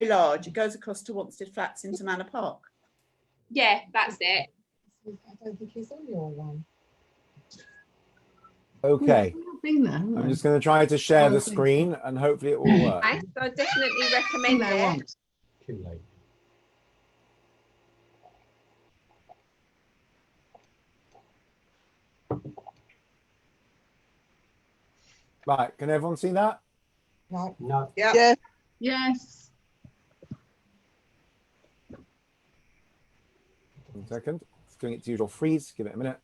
large. It goes across to Wanstead Flats into Manor Park. Yeah, that's it. I don't think he's on your one. Okay. Been there, haven't I'm I? just going to try to share the screen and hopefully it will work. I definitely Been recommend there it. once. Too late. Right, can everyone see that? No. No. Yeah. Yes. 1 second. It's doing its usual freeze. Give it a minute.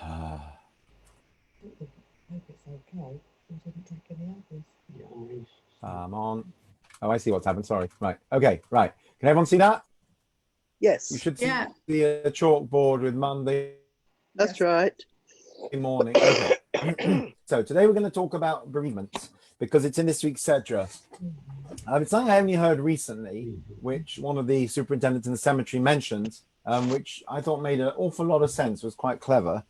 I hope it's okay. We didn't take any others. I'm on. Oh, I see what's happened. Sorry. Right. Okay. Right. Can everyone see that? Yes. You should see Yeah. a chalkboard with Monday That's right. morning. Okay. So today we're going to talk about bereavement because it's in this week's Cedra. It's something I only heard recently, which one of the superintendents in the cemetery mentioned, which I thought made an awful lot of sense, was quite clever.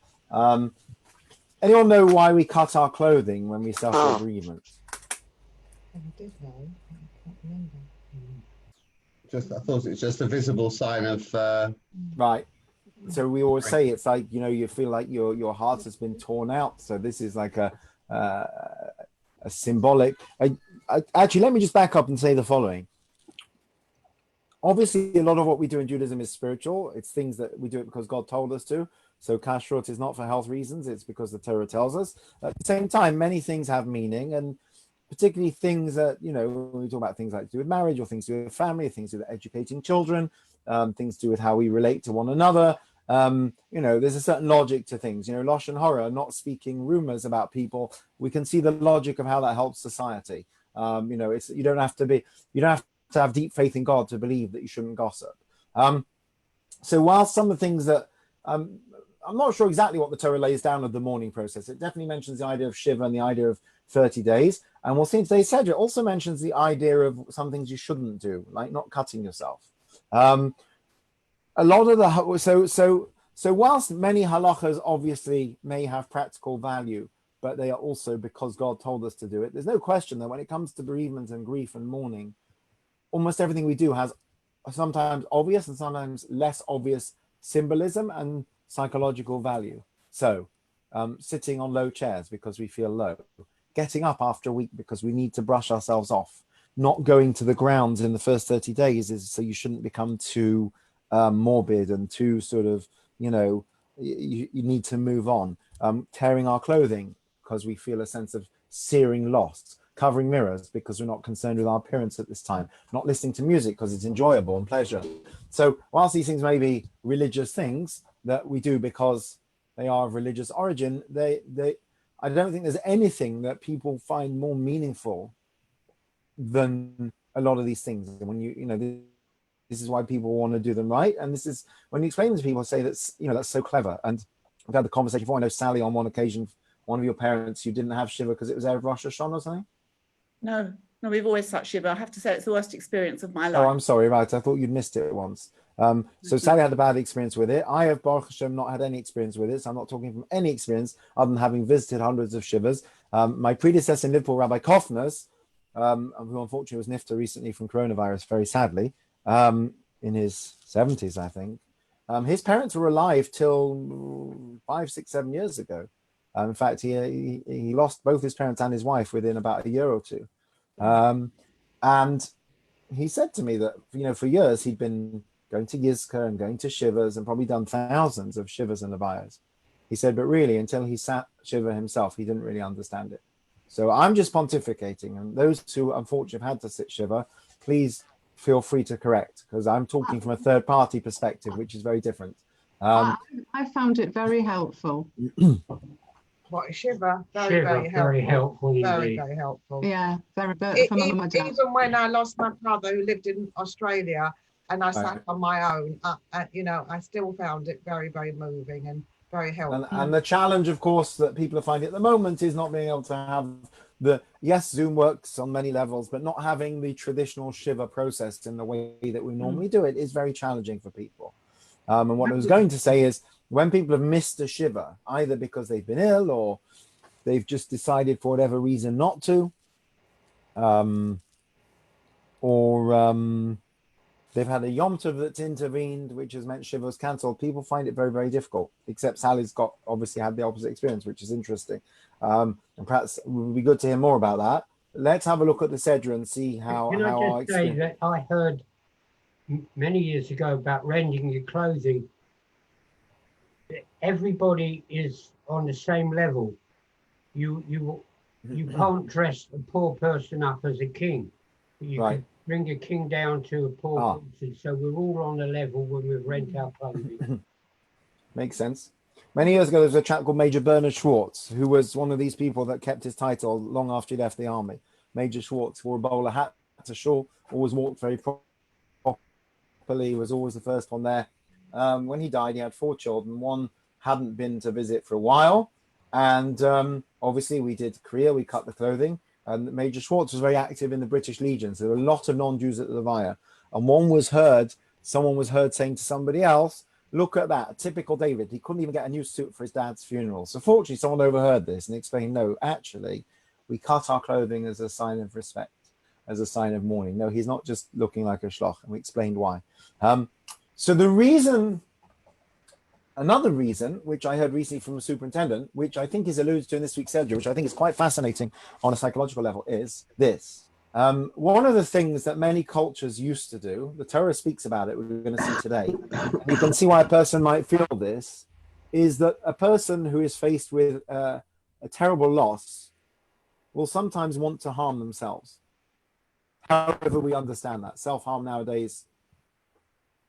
Anyone know why we cut our clothing when we suffer bereavement? I did know. I can't remember. I thought it's just a visible sign of Right. So we always say it's like, you know, you feel like your heart has been torn out. So this is like a symbolic. Actually, let me just back up and say the following. Obviously, a lot of what we do in Judaism is spiritual. It's things that we do it because God told us to. So kashrut is not for health reasons. It's because the Torah tells us. At the same time, many things have meaning, and particularly things that, you know, when we talk about things like to do with marriage or things to do with family, things to do with educating children, things to do with how we relate to one another. You know, there's a certain logic to things. You know, Lashon Hara, not speaking rumors about people. We can see the logic of how that helps society. You know, you don't have to have deep faith in God to believe that you shouldn't gossip. So while some of the things that I'm not sure exactly what the Torah lays down of the mourning process, it definitely mentions the idea of Shiva and the idea of 30 days. And we'll see in today's Seder, it also mentions the idea of some things you shouldn't do, like not cutting yourself. A lot of the so whilst many halachas obviously may have practical value, but they are also because God told us to do it. There's no question that when it comes to bereavement and grief and mourning, almost everything we do has sometimes obvious and sometimes less obvious symbolism and psychological value. So sitting on low chairs because we feel low, getting up after a week because we need to brush ourselves off, not going to the grounds in the first 30 days is so you shouldn't become too morbid and too sort of, you know, you need to move on. Tearing our clothing because we feel a sense of searing loss, covering mirrors because we're not concerned with our appearance at this time, not listening to music because it's enjoyable and pleasure. So whilst these things may be religious things that we do because they are of religious origin, I don't think there's anything that people find more meaningful than a lot of these things. And when you know, this is why people want to do them right. And this is when you explain them to people, say that's, you know, that's so clever. And I've had the conversation before. I know Sally, on one occasion, one of your parents, you didn't have Shiva because it was Erev Rosh Hashanah or something? No, we've always such Shiva. I have to say it's the worst experience of my life. Oh, I'm sorry. Right. I thought you'd missed it once. So Sally had a bad experience with it. I have, Baruch Hashem, not had any experience with it. So I'm not talking from any experience other than having visited hundreds of Shivas. My predecessor in Liverpool, Rabbi Kofner's, who unfortunately was nifta recently from coronavirus, very sadly, in his 70s, I think. His parents were alive till 5, 6, 7 years ago. In fact, he lost both his parents and his wife within about a year or two. And he said to me that, you know, for years he'd been going to Yizka and going to Shivas and probably done thousands of Shivas and Abayas. He said, but really, until he sat Shiva himself, he didn't really understand it. So I'm just pontificating. And those who unfortunately have had to sit Shiva, please feel free to correct, because I'm talking from a third party perspective, which is very different. I found it very helpful. What a Shiva. Very helpful. Very helpful. Yeah, very. Even when I lost my brother who lived in Australia and I sat on my own, you know, I still found it very, very moving and very helpful. And the challenge, of course, that people are finding at the moment is not being able to have yes, Zoom works on many levels, but not having the traditional Shiva process in the way that we normally do it is very challenging for people. And what I was going to say is, when people have missed a Shiva, either because they've been ill or they've just decided for whatever reason not to, or or they've had a Yom Tov that's intervened, which has meant Shiva was cancelled. People find it very, very difficult, except Sally's got obviously had the opposite experience, which is interesting. And perhaps it would be good to hear more about that. Let's have a look at the Sedra and see how Can I our just say experience. that I heard many years ago about rending your clothing. Everybody is on the same level. You can't dress a poor person up as a king. You Right. can bring a king down to a poor person. So we're all on a level when we rent our clothing. Makes sense. Many years ago, there was a chap called Major Bernard Schwartz, who was one of these people that kept his title long after he left the army. Major Schwartz wore a bowler hat to shore, always walked very properly, was always the first one there. When he died, he had 4 children. One hadn't been to visit for a while. And obviously, we did Korea, we cut the clothing. And Major Schwartz was very active in the British Legions. There were a lot of non-Jews at the Levaya. And someone was heard saying to somebody else, look at that, typical David. He couldn't even get a new suit for his dad's funeral. So fortunately, someone overheard this and explained, no, actually, we cut our clothing as a sign of respect, as a sign of mourning. No, he's not just looking like a shloch. And we explained why. So another reason, which I heard recently from a superintendent, which I think is alluded to in this week's Sedra, which I think is quite fascinating on a psychological level, is this. One of the things that many cultures used to do, the Torah speaks about it, we're going to see today, and you can see why a person might feel this, is that a person who is faced with a terrible loss will sometimes want to harm themselves. However, we understand that. Self-harm nowadays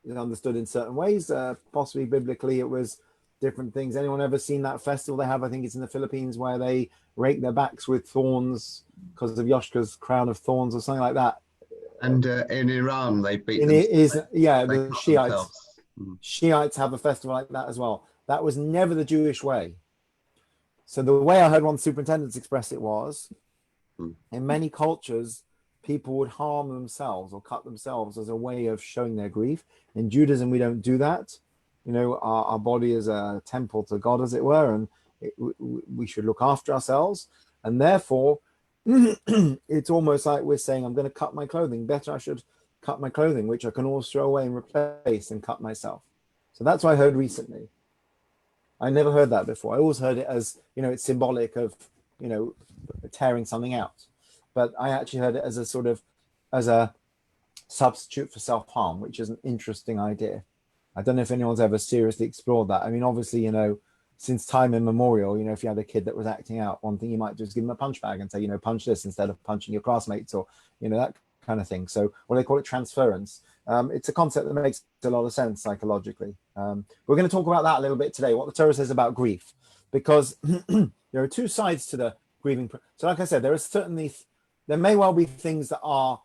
is understood in certain ways. Possibly biblically, it was different things. Anyone ever seen that festival they have? I think it's in the Philippines, where they rake their backs with thorns because of Yoshka's crown of thorns or something like that. And in Iran, they beat And them. it is, yeah, They the cut Shiites. themselves. Mm. Shiites have a festival like that as well. That was never the Jewish way. So the way I heard one superintendent express it was, in many cultures, people would harm themselves or cut themselves as a way of showing their grief. In Judaism, we don't do that. You know, our body is a temple to God, as it were, and we should look after ourselves. And therefore, it's almost like we're saying, I'm going to cut my clothing. Better I should cut my clothing, which I can always throw away and replace and cut myself. So that's what I heard recently. I never heard that before. I always heard it as, you know, it's symbolic of, you know, tearing something out. But I actually heard it as a sort of, as a substitute for self-harm, which is an interesting idea. I don't know if anyone's ever seriously explored that. I mean, obviously, you know, since time immemorial, you know, if you had a kid that was acting out, one thing you might just give them a punch bag and say, you know, punch this instead of punching your classmates, or, you know, that kind of thing. So what they call it, transference. It's a concept that makes a lot of sense psychologically. We're going to talk about that a little bit today, what the Torah says about grief, because there are 2 sides to the grieving. So like I said, there may well be things that are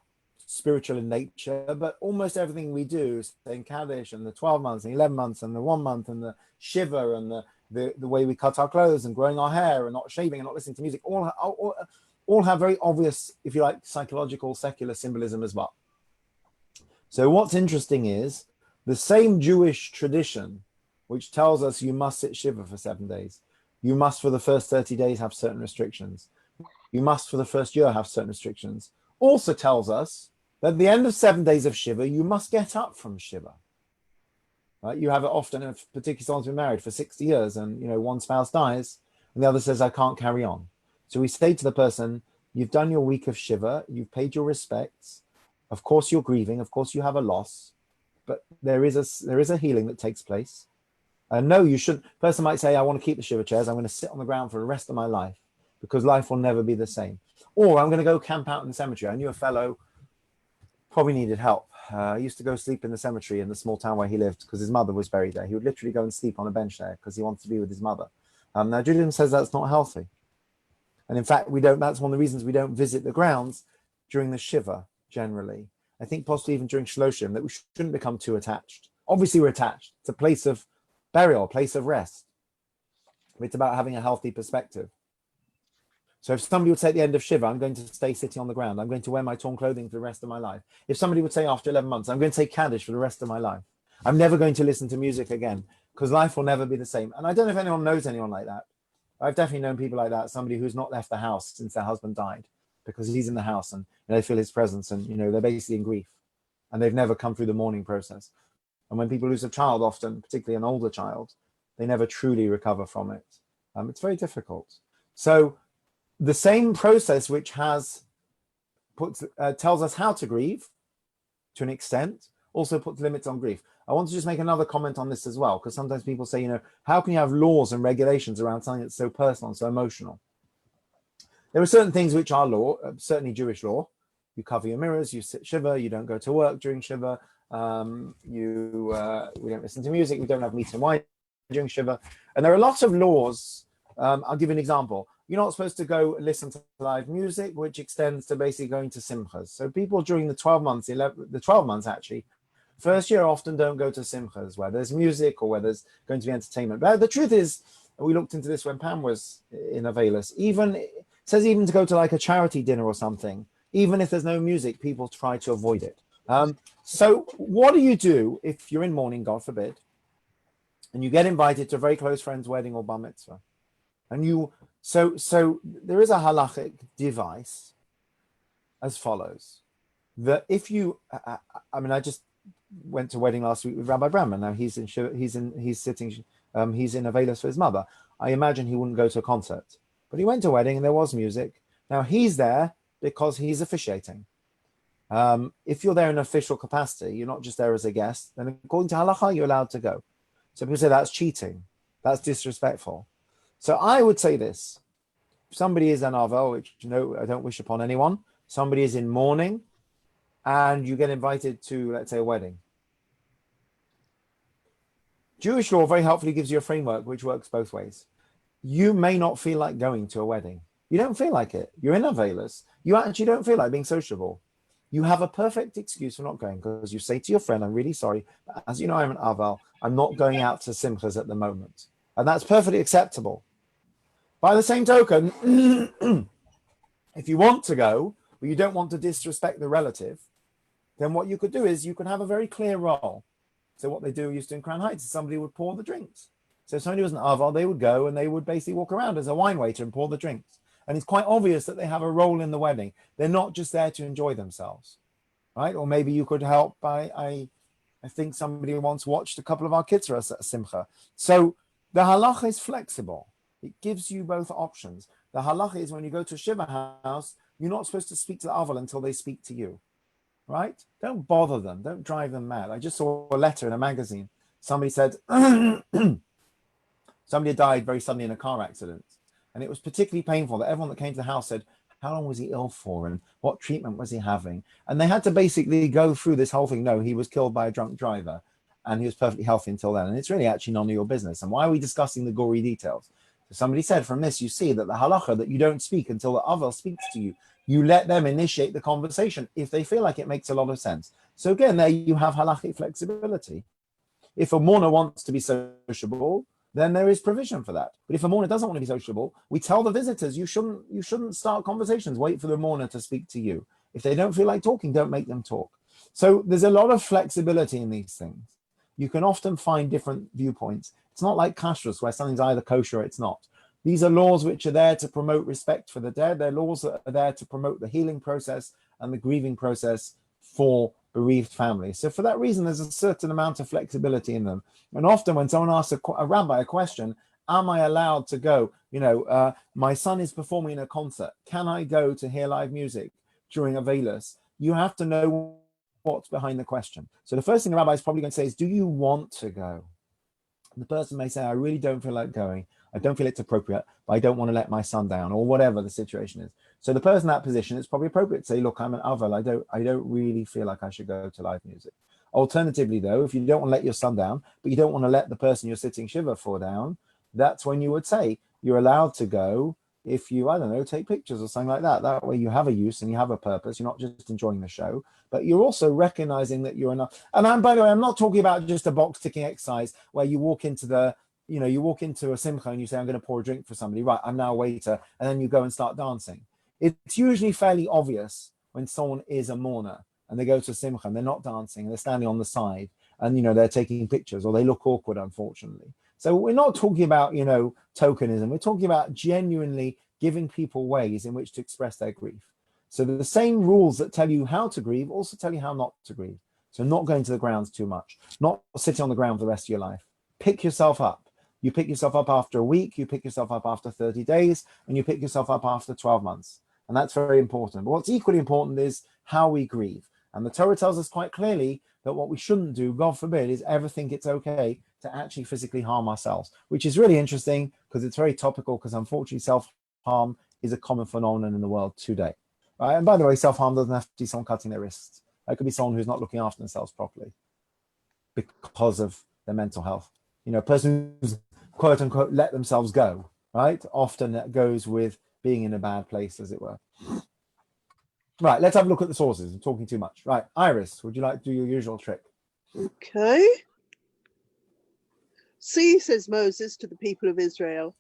spiritual in nature, but almost everything we do, saying Kaddish and the 12 months and 11 months and the 1 month and the Shiva and the way we cut our clothes and growing our hair and not shaving and not listening to music, all have very obvious, if you like, psychological, secular symbolism as well. So what's interesting is the same Jewish tradition, which tells us you must sit Shiva for 7 days. You must, for the first 30 days, have certain restrictions. You must, for the first year, have certain restrictions. Also tells us that at the end of 7 days of Shiva, you must get up from Shiva. Right? You have it often, if particularly someone's been married for 60 years and, you know, one spouse dies and the other says, I can't carry on. So we say to the person, you've done your week of Shiva, you've paid your respects. Of course, you're grieving. Of course, you have a loss, but there is a healing that takes place. No, you shouldn't. Person might say, I want to keep the Shiva chairs. I'm going to sit on the ground for the rest of my life because life will never be the same. Or I'm going to go camp out in the cemetery. I knew a fellow probably needed help. He used to go sleep in the cemetery in the small town where he lived because his mother was buried there. He would literally go and sleep on a bench there because he wanted to be with his mother. Now, Judaism says that's not healthy. And in fact, that's one of the reasons we don't visit the grounds during the Shiva, generally. I think possibly even during Shloshim, that we shouldn't become too attached. Obviously, we're attached. It's a place of burial, a place of rest. It's about having a healthy perspective. So if somebody would say at the end of Shiva, I'm going to stay sitting on the ground, I'm going to wear my torn clothing for the rest of my life. If somebody would say after 11 months, I'm going to take Kaddish for the rest of my life. I'm never going to listen to music again because life will never be the same. And I don't know if anyone knows anyone like that. I've definitely known people like that, somebody who's not left the house since their husband died. because he's in the house and they feel his presence, and they're basically in grief, and they've never come through the mourning process. And when people lose a child, often, particularly an older child, they never truly recover from it. It's very difficult. So the same process which tells us how to grieve to an extent also puts limits on grief. I want to just make another comment on this as well, because sometimes people say, how can you have laws and regulations around something that's so personal and so emotional? There are certain things which are law, certainly Jewish law. You cover your mirrors, you sit Shiva, you don't go to work during Shiva, we don't listen to music, we don't have meat and wine during Shiva. And there are lots of laws. I'll give you an example. You're not supposed to go listen to live music, which extends to basically going to simchas. So people during the 12 months actually, first year often don't go to simchas where there's music or where there's going to be entertainment. But the truth is, we looked into this when Pam was in Avelis, it says even to go to like a charity dinner or something, even if there's no music, people try to avoid it. So what do you do if you're in mourning, God forbid, and you get invited to a very close friend's wedding or bar mitzvah? And so there is a halachic device as follows: that if you, I just went to a wedding last week with Rabbi Brahman. Now he's in Avelis for his mother. I imagine he wouldn't go to a concert, but he went to a wedding and there was music. Now he's there because he's officiating. If you're there in an official capacity, you're not just there as a guest, then according to halacha, you're allowed to go. So people say that's cheating, that's disrespectful. So I would say this: if somebody is an avel, which I don't wish upon anyone, somebody is in mourning, and you get invited to, let's say, a wedding. Jewish law very helpfully gives you a framework which works both ways. You may not feel like going to a wedding. You don't feel like it. You're in Avelis. You actually don't feel like being sociable. You have a perfect excuse for not going, because you say to your friend, I'm really sorry, but as you know, I'm an aval. I'm not going out to simchas at the moment. And that's perfectly acceptable. By the same token, if you want to go, but you don't want to disrespect the relative, then what you could do is you could have a very clear role. So what they used to in Crown Heights is somebody would pour the drinks. So if somebody was an aval, they would go and they would basically walk around as a wine waiter and pour the drinks. And it's quite obvious that they have a role in the wedding. They're not just there to enjoy themselves, right? Or maybe you could help by, I think somebody once watched a couple of our kids at Simcha. So the halacha is flexible. It gives you both options. The halacha is when you go to a Shiva house, you're not supposed to speak to the aval until they speak to you, right? Don't bother them. Don't drive them mad. I just saw a letter in a magazine. Somebody said, somebody died very suddenly in a car accident. And it was particularly painful that everyone that came to the house said, how long was he ill for and what treatment was he having? And they had to basically go through this whole thing. No, he was killed by a drunk driver and he was perfectly healthy until then. And it's really actually none of your business. And why are we discussing the gory details? So somebody said, from this, you see that the halacha, that you don't speak until the aval speaks to you. You let them initiate the conversation if they feel like it makes a lot of sense. So again, there you have halachic flexibility. If a mourner wants to be sociable, then there is provision for that. But if a mourner doesn't want to be sociable, we tell the visitors, you shouldn't start conversations. Wait for the mourner to speak to you. If they don't feel like talking, don't make them talk. So there's a lot of flexibility in these things. You can often find different viewpoints. It's not like kashrus, where something's either kosher or it's not. These are laws which are there to promote respect for the dead. They're laws that are there to promote the healing process and the grieving process for bereaved families. So for that reason, there's a certain amount of flexibility in them. And often when someone asks a rabbi a question, am I allowed to go? My son is performing in a concert. Can I go to hear live music during a Avelis? You have to know what's behind the question. So the first thing the rabbi is probably going to say is, do you want to go? And the person may say, I really don't feel like going. I don't feel it's appropriate, but I don't want to let my son down, or whatever the situation is. So the person in that position, it's probably appropriate to say, look, I'm an aval. I don't really feel like I should go to live music. Alternatively, though, if you don't want to let your son down, but you don't want to let the person you're sitting Shiva for down, that's when you would say you're allowed to go if you, I don't know, take pictures or something like that. That way you have a use and you have a purpose. You're not just enjoying the show, but you're also recognizing that you're enough. And by the way, I'm not talking about just a box ticking exercise where you walk into you walk into a simcha and you say, I'm going to pour a drink for somebody. Right, I'm now a waiter. And then you go and start dancing. It's usually fairly obvious when someone is a mourner and they go to a simcha and they're not dancing, they're standing on the side and, they're taking pictures or they look awkward, unfortunately. So we're not talking about, tokenism. We're talking about genuinely giving people ways in which to express their grief. So the same rules that tell you how to grieve also tell you how not to grieve. So not going to the grounds too much, not sitting on the ground for the rest of your life. Pick yourself up. You pick yourself up after a week, you pick yourself up after 30 days, and you pick yourself up after 12 months. And that's very important. But what's equally important is how we grieve. And the Torah tells us quite clearly that what we shouldn't do, God forbid, is ever think it's okay to actually physically harm ourselves, which is really interesting because it's very topical, because unfortunately self-harm is a common phenomenon in the world today. Right? And by the way, self-harm doesn't have to be someone cutting their wrists. It could be someone who's not looking after themselves properly because of their mental health. You know, a person who's quote unquote let themselves go, right? Often that goes with being in a bad place, as it were. Right, let's have a look at the sources. I'm talking too much. Right, Iris, would you like to do your usual trick? Okay. See, says Moses to the people of Israel,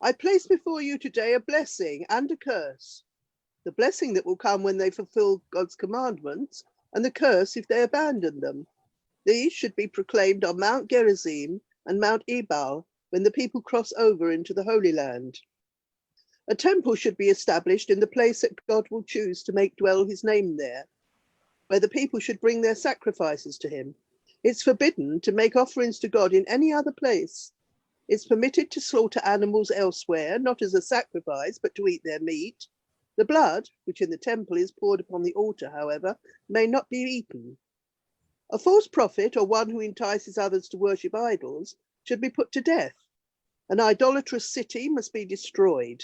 I place before you today a blessing and a curse. The blessing that will come when they fulfill God's commandments, and the curse if they abandon them. These should be proclaimed on Mount Gerizim and Mount Ebal when the people cross over into the Holy Land. A temple should be established in the place that God will choose to make dwell his name there, where the people should bring their sacrifices to him. It's forbidden to make offerings to God in any other place. It's permitted to slaughter animals elsewhere, not as a sacrifice, but to eat their meat. The blood, which in the temple is poured upon the altar, however, may not be eaten. A false prophet or one who entices others to worship idols should be put to death. An idolatrous city must be destroyed.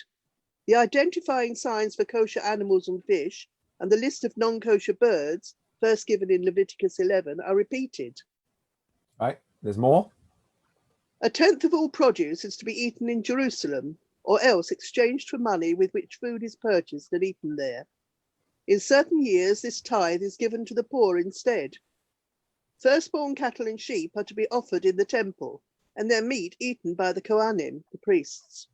The identifying signs for kosher animals and fish and the list of non-kosher birds, first given in Leviticus 11, are repeated. Right, there's more. A tenth of all produce is to be eaten in Jerusalem, or else exchanged for money with which food is purchased and eaten there. In certain years, this tithe is given to the poor instead. Firstborn cattle and sheep are to be offered in the temple, and their meat eaten by the Kohanim, the priests.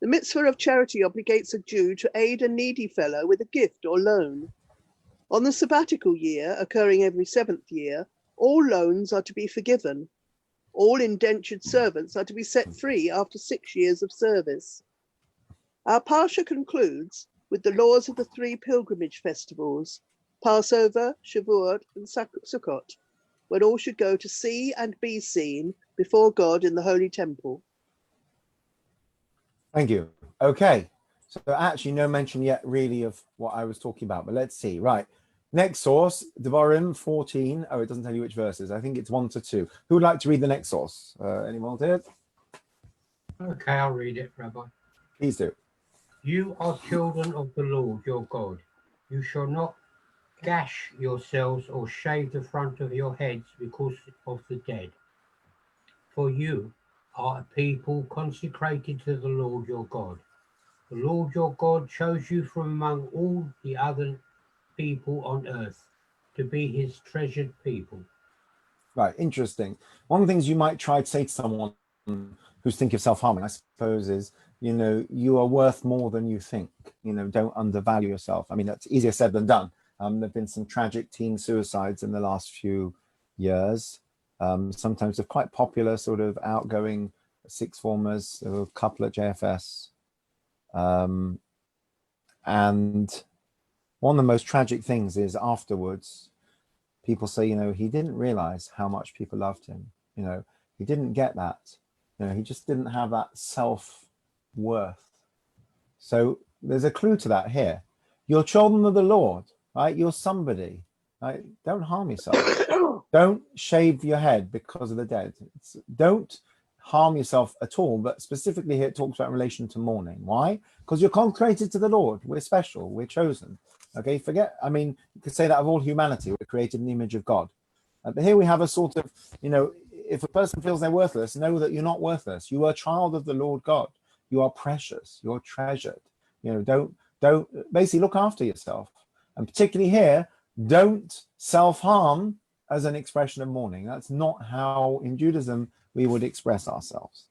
The mitzvah of charity obligates a Jew to aid a needy fellow with a gift or loan. On the sabbatical year, occurring every 7th year, all loans are to be forgiven. All indentured servants are to be set free after 6 years of service. Our Parsha concludes with the laws of the 3 pilgrimage festivals, Passover, Shavuot, and Sukkot, when all should go to see and be seen before God in the Holy Temple. Thank you. Okay, so actually no mention yet really of what I was talking about, but let's see. Right, next source, Devarim 14. Oh, it doesn't tell you which verses. I think it's 1 to 2. Who would like to read the next source? Any volunteers? Okay, I'll read it, Rabbi. Please do. You are children of the Lord your God. You shall not gash yourselves or shave the front of your heads because of the dead. For you are a people consecrated to the Lord your God. The Lord your God chose you from among all the other people on earth to be his treasured people. Right, interesting. One of the things you might try to say to someone who's thinking of self-harming, I suppose, is, you know, you are worth more than you think. You know, don't undervalue yourself. I mean, that's easier said than done. There have been some tragic teen suicides in the last few years. Sometimes of quite popular sort of outgoing sixth formers, a couple at JFS. And one of the most tragic things is afterwards, people say, you know, he didn't realize how much people loved him. You know, he didn't get that. You know, he just didn't have that self-worth. So there's a clue to that here. You're children of the Lord, right? You're somebody, right? Don't harm yourself. Don't shave your head because of the dead. Don't harm yourself at all, but specifically here it talks about in relation to mourning. Why? Because you're consecrated to the Lord. We're special. We're chosen. Okay, I mean, you could say that of all humanity, we're created in the image of God. But here we have a sort of, you know, if a person feels they're worthless, know that you're not worthless. You are a child of the Lord God. You are precious. You're treasured. You know, don't basically look after yourself. And particularly here, don't self-harm as an expression of mourning. That's not how in Judaism we would express ourselves.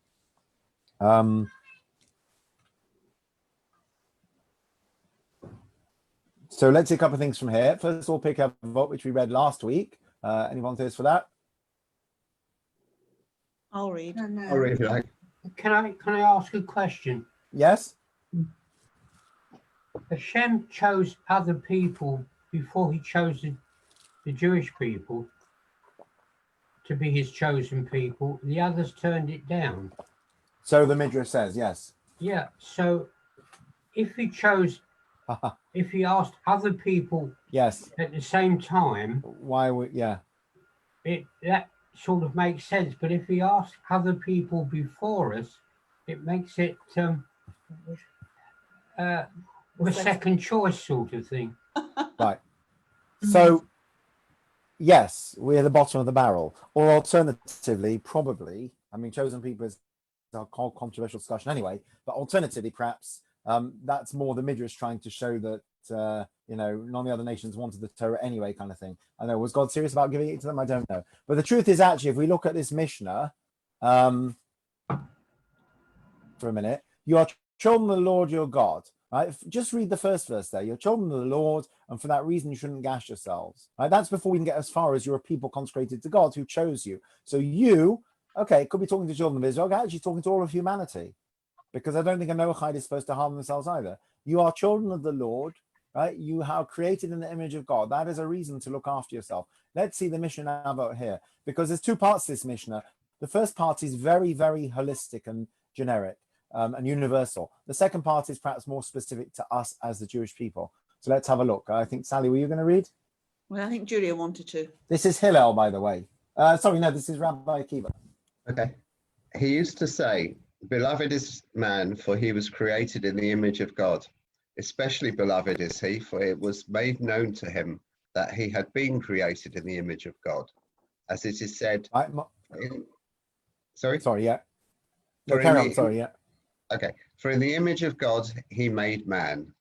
So let's see a couple of things from here. First of all, pick up Avot, which we read last week. Any volunteers for that? I'll read. I'll read it out. Can I ask a question? Yes? Hashem chose other people before he chose the Jewish people to be his chosen people. The others turned it down. So the Midrash says, yes. Yeah, so if he asked other people Yes. at the same time, Why would, yeah. that sort of makes sense. But if he asked other people before us, it makes it a second choice sort of thing. Right. So, yes, we're at the bottom of the barrel. Or alternatively, probably, I mean, chosen people is a controversial discussion anyway, but alternatively, perhaps, that's more the Midrash trying to show that, you know, none of the other nations wanted the Torah anyway, kind of thing. I know, was God serious about giving it to them? I don't know. But the truth is, actually, if we look at this Mishnah, for a minute, you are children of the Lord your God. Right? Just read the first verse there. You're children of the Lord, and for that reason you shouldn't gash yourselves. Right? That's before we can get as far as you're a people consecrated to God who chose you. So you, okay, could be talking to children of Israel, actually talking to all of humanity, because I don't think a Noahide is supposed to harm themselves either. You are children of the Lord, right? You are created in the image of God. That is a reason to look after yourself. Let's see the Mishnah about here, because there's two parts to this Mishnah. The first part is very, very holistic and generic. And universal. The second part is perhaps more specific to us as the Jewish people. So let's have a look. I think, Sally, were you going to read? Well, I think Julia wanted to. This is Hillel, by the way. Sorry, no, this is Rabbi Akiva. Okay. He used to say, "Beloved is man, for he was created in the image of God. Especially beloved is he, for it was made known to him that he had been created in the image of God. As it is said." Sorry? Sorry, yeah. No, For carry in on, sorry, yeah. Okay. For in the image of God, he made man.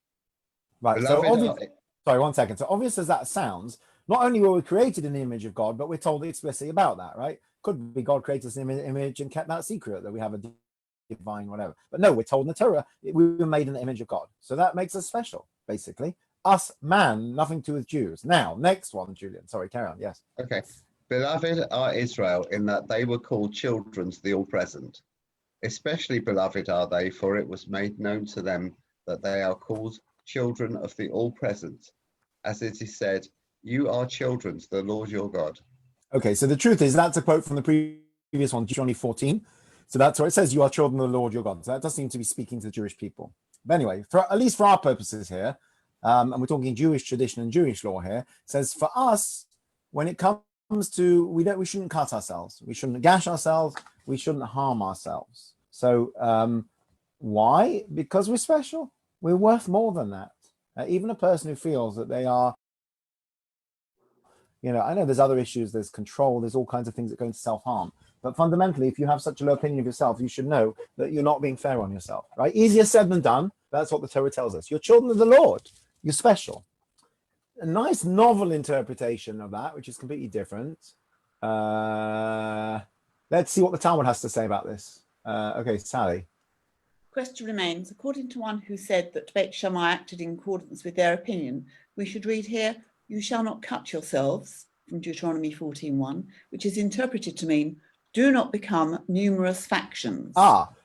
Right, Beloved so obvious, sorry, 1 second. So obvious as that sounds, not only were we created in the image of God, but we're told explicitly about that, right? Could be God created us in the image and kept that secret, that we have a divine whatever. But no, we're told in the Torah, we were made in the image of God. So that makes us special, basically. Us, man, nothing to do with Jews. Now, next one, Julian. Sorry, carry on, yes. Okay. Beloved are Israel, in that they were called children to the all-present. Especially beloved are they, for it was made known to them that they are called children of the all-present. As it is said, you are children to the Lord your God. Okay, so the truth is, that's a quote from the previous one, Deuteronomy 14. So that's where it says, you are children of the Lord your God. So that does seem to be speaking to the Jewish people. But anyway, at least for our purposes here, and we're talking Jewish tradition and Jewish law here, it says for us, when it comes to, we shouldn't cut ourselves. We shouldn't gash ourselves. We shouldn't harm ourselves. So why? Because we're special. We're worth more than that. Even a person who feels that they are, you know, I know there's other issues, there's control, there's all kinds of things that go into self-harm. But fundamentally, if you have such a low opinion of yourself, you should know that you're not being fair on yourself, right? Easier said than done. That's what the Torah tells us. You're children of the Lord. You're special. A nice novel interpretation of that, which is completely different. Let's see what the Talmud has to say about this. Okay, Sally. Question remains, according to one who said that Beit Shammai acted in accordance with their opinion, we should read here, you shall not cut yourselves, from Deuteronomy 14:1, which is interpreted to mean, do not become numerous factions.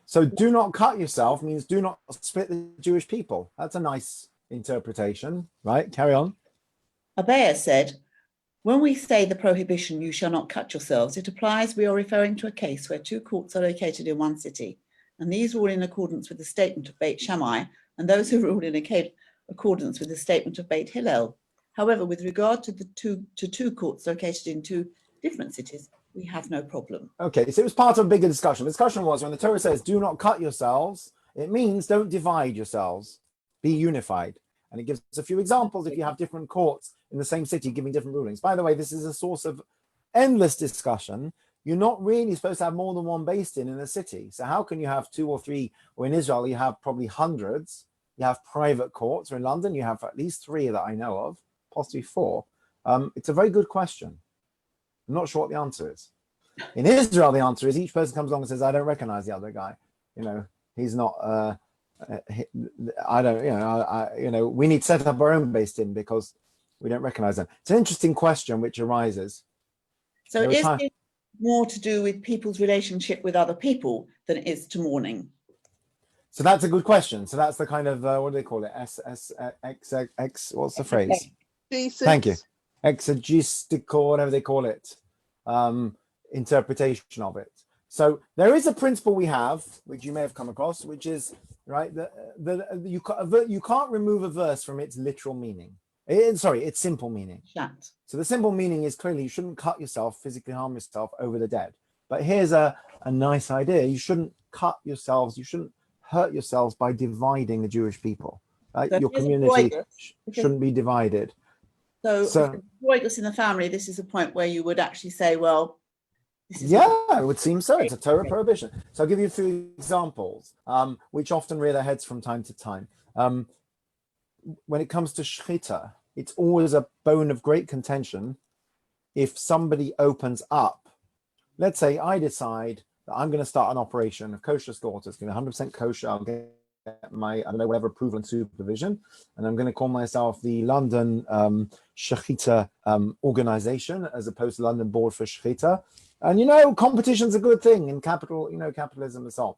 So do not cut yourself means do not split the Jewish people. That's a nice interpretation, right? Carry on. Abaye said, when we say the prohibition, you shall not cut yourselves, it applies we are referring to a case where two courts are located in one city, and these rule in accordance with the statement of Beit Shammai, and those who rule in accordance with the statement of Beit Hillel. However, with regard to two courts located in two different cities, we have no problem. Okay, so it was part of a bigger discussion. The discussion was when the Torah says, do not cut yourselves, it means don't divide yourselves, be unified. And it gives us a few examples if you have different courts in the same city giving different rulings. By the way, this is a source of endless discussion. You're not really supposed to have more than one based in a city. So how can you have two or three, or in Israel, you have probably hundreds. You have private courts, or in London, you have at least 3 that I know of, possibly 4. It's a very good question. I'm not sure what the answer is. In Israel, the answer is each person comes along and says, I don't recognize the other guy. You know, he's not, I don't, we need to set up our own based in because we don't recognize them. It's an interesting question which arises. So is it more to do with people's relationship with other people than it is to mourning? So that's a good question. So that's the kind of what do they call it? X. What's the phrase? Thank you. Exegetical, whatever they call it, interpretation of it. So there is a principle we have, which you may have come across, which is right that you can't remove a verse from its literal meaning. Sorry, its simple meaning. Chat. So the simple meaning is clearly you shouldn't cut yourself, physically harm yourself over the dead. But here's a nice idea: you shouldn't cut yourselves, you shouldn't hurt yourselves by dividing the Jewish people. Right? So Your here's a community voidus, because- shouldn't be divided. So, So- if it's voidus in the family, this is a point where you would actually say, well, this is Yeah, it would seem so. It's a Torah prohibition. So I'll give you a few examples, which often rear their heads from time to time. When it comes to shechita, it's always a bone of great contention if somebody opens up. Let's say I decide that I'm going to start an operation of kosher slaughter. It's going to be 100% kosher. I'll get my, I don't know, whatever approval and supervision. And I'm going to call myself the London Shechita organization as opposed to London Board for Shechita. And, you know, competition's a good thing in capital, you know, capitalism and so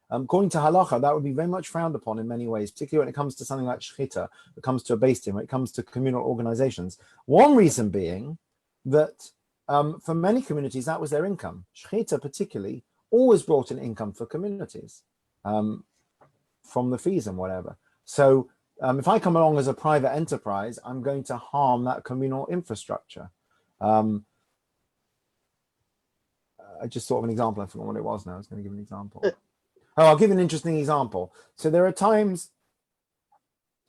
on. According to halacha, that would be very much frowned upon in many ways, particularly when it comes to something like shechita, when it comes to a base team, when it comes to communal organizations. One reason being that for many communities, that was their income. Shechita particularly always brought in income for communities from the fees and whatever. So if I come along as a private enterprise, I'm going to harm that communal infrastructure. I just thought of an example. I forgot what it was now. I was going to give an example. Oh, I'll give an interesting example. So there are times,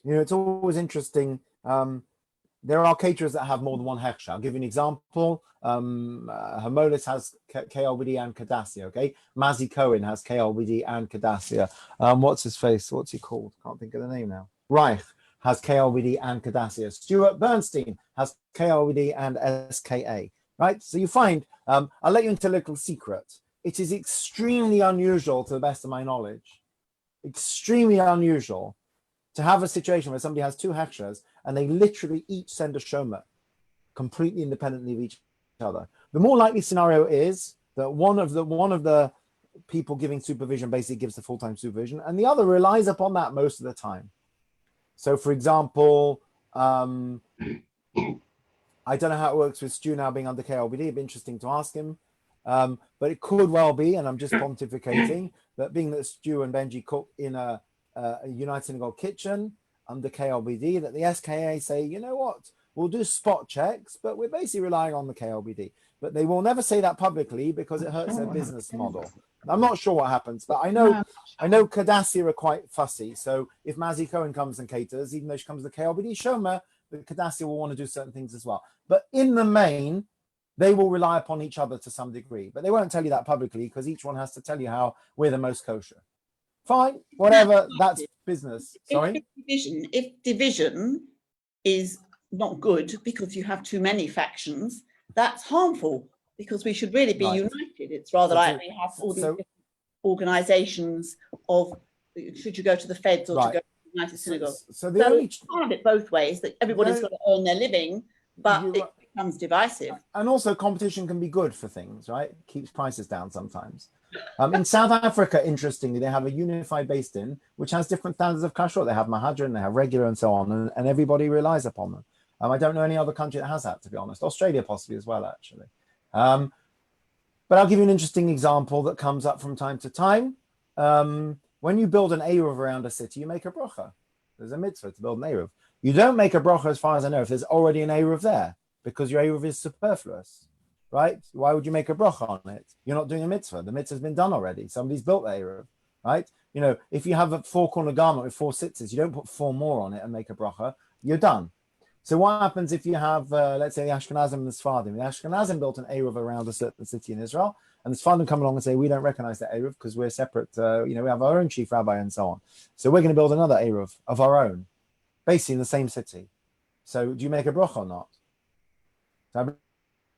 you know, it's always interesting. There are caterers that have more than one hechsher. I'll give you an example. Homolis has KLBD and Kadassia, okay? Mazzy Cohen has KLBD and Kadassia. What's his face? What's he called? Can't think of the name now. Reeh has KLBD and Kadassia. Stuart Bernstein has KLBD and SKA, right? So you find, I'll let you into a little secret. It is extremely unusual, to the best of my knowledge, extremely unusual to have a situation where somebody has two hechshers and they literally each send a shomer completely independently of each other. The more likely scenario is that one of the people giving supervision basically gives the full-time supervision, and the other relies upon that most of the time. So, for example, I don't know how it works with Stu now being under KLBD. It'd be interesting to ask him. But it could well be, and I'm just pontificating, that being that Stu and Benji cook in a United Synagogue kitchen under KLBD, that the SKA say, you know what, we'll do spot checks, but we're basically relying on the KLBD. But they will never say that publicly because it hurts their business model. I'm not sure what happens, but I know Kadassia are quite fussy. So if Mazzy Cohen comes and caters, even though she comes to the KLBD Shomer, the Kadassia will want to do certain things as well. But in the main, they will rely upon each other to some degree, but they won't tell you that publicly because each one has to tell you how we're the most kosher. Fine, whatever, that's business. Sorry? If division is not good because you have too many factions, that's harmful because we should really be united. It's rather like we have all these different organizations of, should you go to the Feds or to go to the United Synagogue? So the only... you can't have it both ways, that everybody's got to earn their living, but it becomes divisive. And also competition can be good for things, right? Keeps prices down sometimes. In South Africa, interestingly, they have a unified based in which has different standards of kashrut. They have mahadran, they have regular and so on, and everybody relies upon them. I don't know any other country that has that, to be honest. Australia possibly as well, actually. But I'll give you an interesting example that comes up from time to time. When you build an Eruv around a city, you make a bracha. There's a mitzvah to build an Eruv. You don't make a bracha, as far as I know, if there's already an Eruv there, because your Eruv is superfluous, right? Why would you make a bracha on it? You're not doing a mitzvah. The mitzvah's been done already. Somebody's built the Eruv, right? You know, if you have a four-corner garment with four sitzes, you don't put four more on it and make a bracha. You're done. So what happens if you have, let's say, the Ashkenazim and the Sephardim? The Ashkenazim built an Eruv around a certain city in Israel, and the Sephardim come along and say, we don't recognize that Eruv because we're separate, you know, we have our own chief rabbi and so on. So we're going to build another Eruv of our own, basically in the same city. So do you make a bracha or not? So I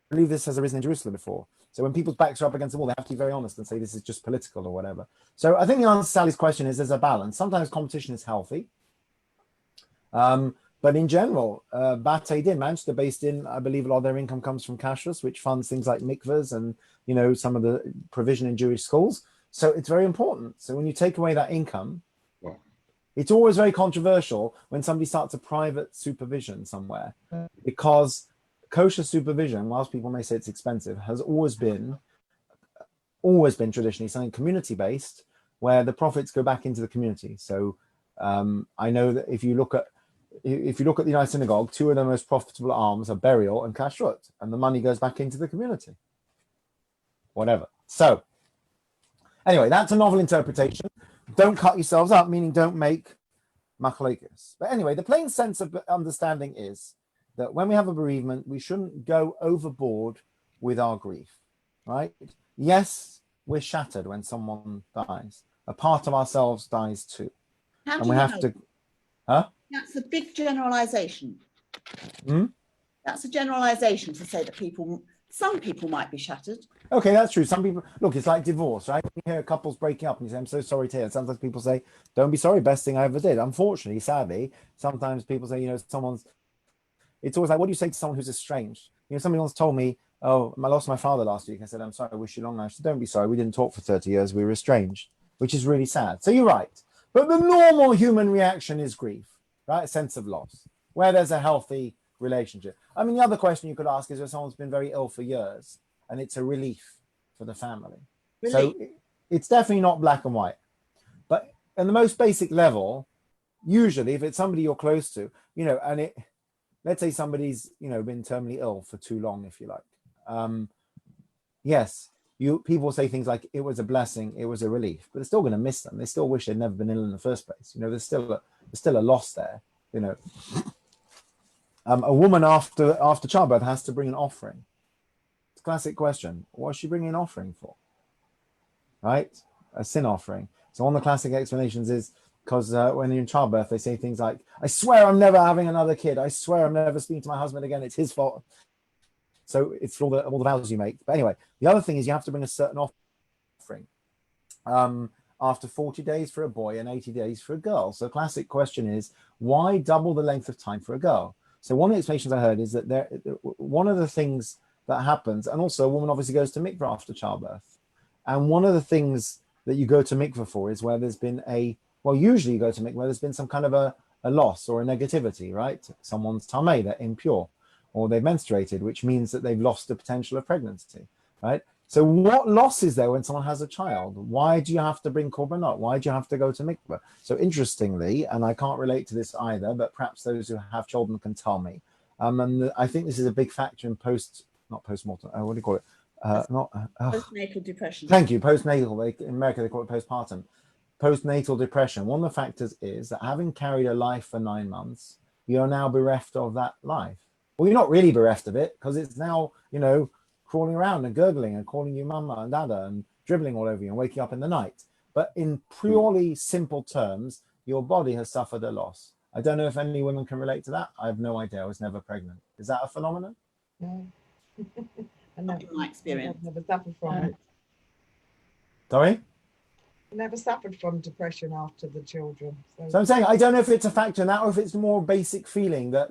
believe this has arisen in Jerusalem before. So when people's backs are up against the wall, they have to be very honest and say this is just political or whatever. So I think the answer to Sally's question is there's a balance. Sometimes competition is healthy. But in general, Batei Din, Manchester based in, I believe a lot of their income comes from kashrus, which funds things like mikvahs and, you know, some of the provision in Jewish schools. So it's very important. So when you take away that income, Yeah. it's always very controversial when somebody starts a private supervision somewhere, because kosher supervision, whilst people may say it's expensive, has always been traditionally something community based, where the profits go back into the community. So I know that if you look at the United Synagogue, two of the most profitable arms are burial and kashrut, and the money goes back into the community. Whatever. So anyway, that's a novel interpretation. Don't cut yourselves up, meaning don't make machlokes. But anyway, the plain sense of understanding is that when we have a bereavement, we shouldn't go overboard with our grief, right? Yes, we're shattered when someone dies. A part of ourselves dies too. How do And we you have know? to, huh? That's a big generalization. Hmm? That's a generalization to say that some people might be shattered. Okay, that's true. Some people, look, it's like divorce, right? You hear couples breaking up and you say, I'm so sorry to hear it. Sometimes people say, don't be sorry, best thing I ever did. Unfortunately, sadly, sometimes people say, it's always like, what do you say to someone who's estranged? Somebody once told me, oh, I lost my father last week. I said, I'm sorry, I wish you long life. I said, don't be sorry. We didn't talk for 30 years. We were estranged, which is really sad. So you're right. But the normal human reaction is grief, right? A sense of loss, where there's a healthy relationship. I mean, the other question you could ask is if someone's been very ill for years and it's a relief for the family. So it's definitely not black and white. But at the most basic level, usually if it's somebody you're close to, and let's say somebody's, been terminally ill for too long, if you like. Yes, people say things like it was a blessing, it was a relief, but they're still going to miss them. They still wish they'd never been ill in the first place. There's still a loss there. A woman after childbirth has to bring an offering. It's a classic question. What is she bringing an offering for? Right? A sin offering. So one of the classic explanations is because when you're in childbirth, they say things like, I swear I'm never having another kid. I swear I'm never speaking to my husband again. It's his fault. So it's for all the vows you make. But anyway, the other thing is you have to bring a certain offering after 40 days for a boy and 80 days for a girl. So classic question is, why double the length of time for a girl? So one of the explanations I heard is that one of the things that happens, and also a woman obviously goes to mikveh after childbirth. And one of the things that you go to mikveh for is where there's been usually you go to mikveh where there's been some kind of a loss or a negativity, right? Someone's tameh, they're impure, or they've menstruated, which means that they've lost the potential of pregnancy, right? So what loss is there when someone has a child? Why do you have to bring korbanot? Why do you have to go to mikveh? So interestingly, and I can't relate to this either, but perhaps those who have children can tell me. And I think this is a big factor in postmortem. What do you call it? Postnatal depression. Thank you. Postnatal. In America, they call it postpartum. Postnatal depression. One of the factors is that having carried a life for 9 months, you're now bereft of that life. Well, you're not really bereft of it because it's now, crawling around and gurgling and calling you mama and dada and dribbling all over you and waking up in the night. But in purely simple terms, your body has suffered a loss. I don't know if any women can relate to that. I have no idea. I was never pregnant. Is that a phenomenon? No. Not in my experience. I've never suffered from it. Sorry? I never suffered from depression after the children. So I'm saying I don't know if it's a factor in that or if it's a more basic feeling that,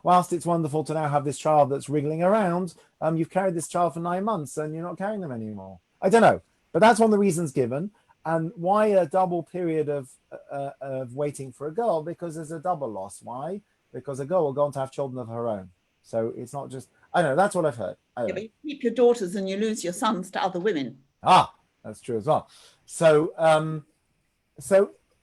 whilst it's wonderful to now have this child that's wriggling around, you've carried this child for 9 months and you're not carrying them anymore. I don't know. But that's one of the reasons given. And why a double period of waiting for a girl? Because there's a double loss. Why? Because a girl will go on to have children of her own. So it's not just, I don't know, that's what I've heard. Yeah, but you keep your daughters and you lose your sons to other women. That's true as well. So,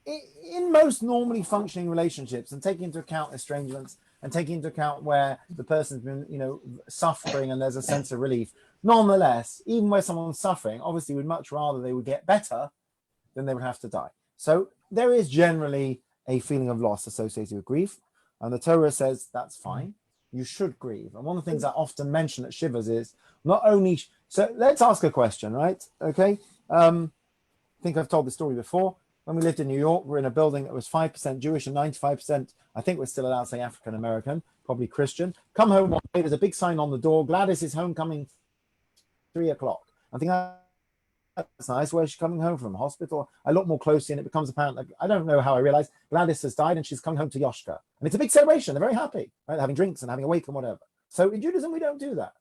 in most normally functioning relationships, and taking into account estrangements and taking into account where the person's been, suffering and there's a sense of relief, nonetheless, even where someone's suffering, obviously would much rather they would get better than they would have to die. So there is generally a feeling of loss associated with grief, and the Torah says that's fine. You should grieve. And one of the things I often mention at Shivas is not only. So let's ask a question, right? Okay. I think I've told this story before. When we lived in New York, we're in a building that was 5% Jewish and 95%, I think we're still allowed to say African American, probably Christian. Come home one day, there's a big sign on the door, Gladys is homecoming 3:00. I think that's nice. Where's she coming home from? Hospital? I look more closely and it becomes apparent that I don't know how I realized Gladys has died and she's coming home to Yoshka. And it's a big celebration. They're very happy, right? Having drinks and having a wake and whatever. So in Judaism, we don't do that.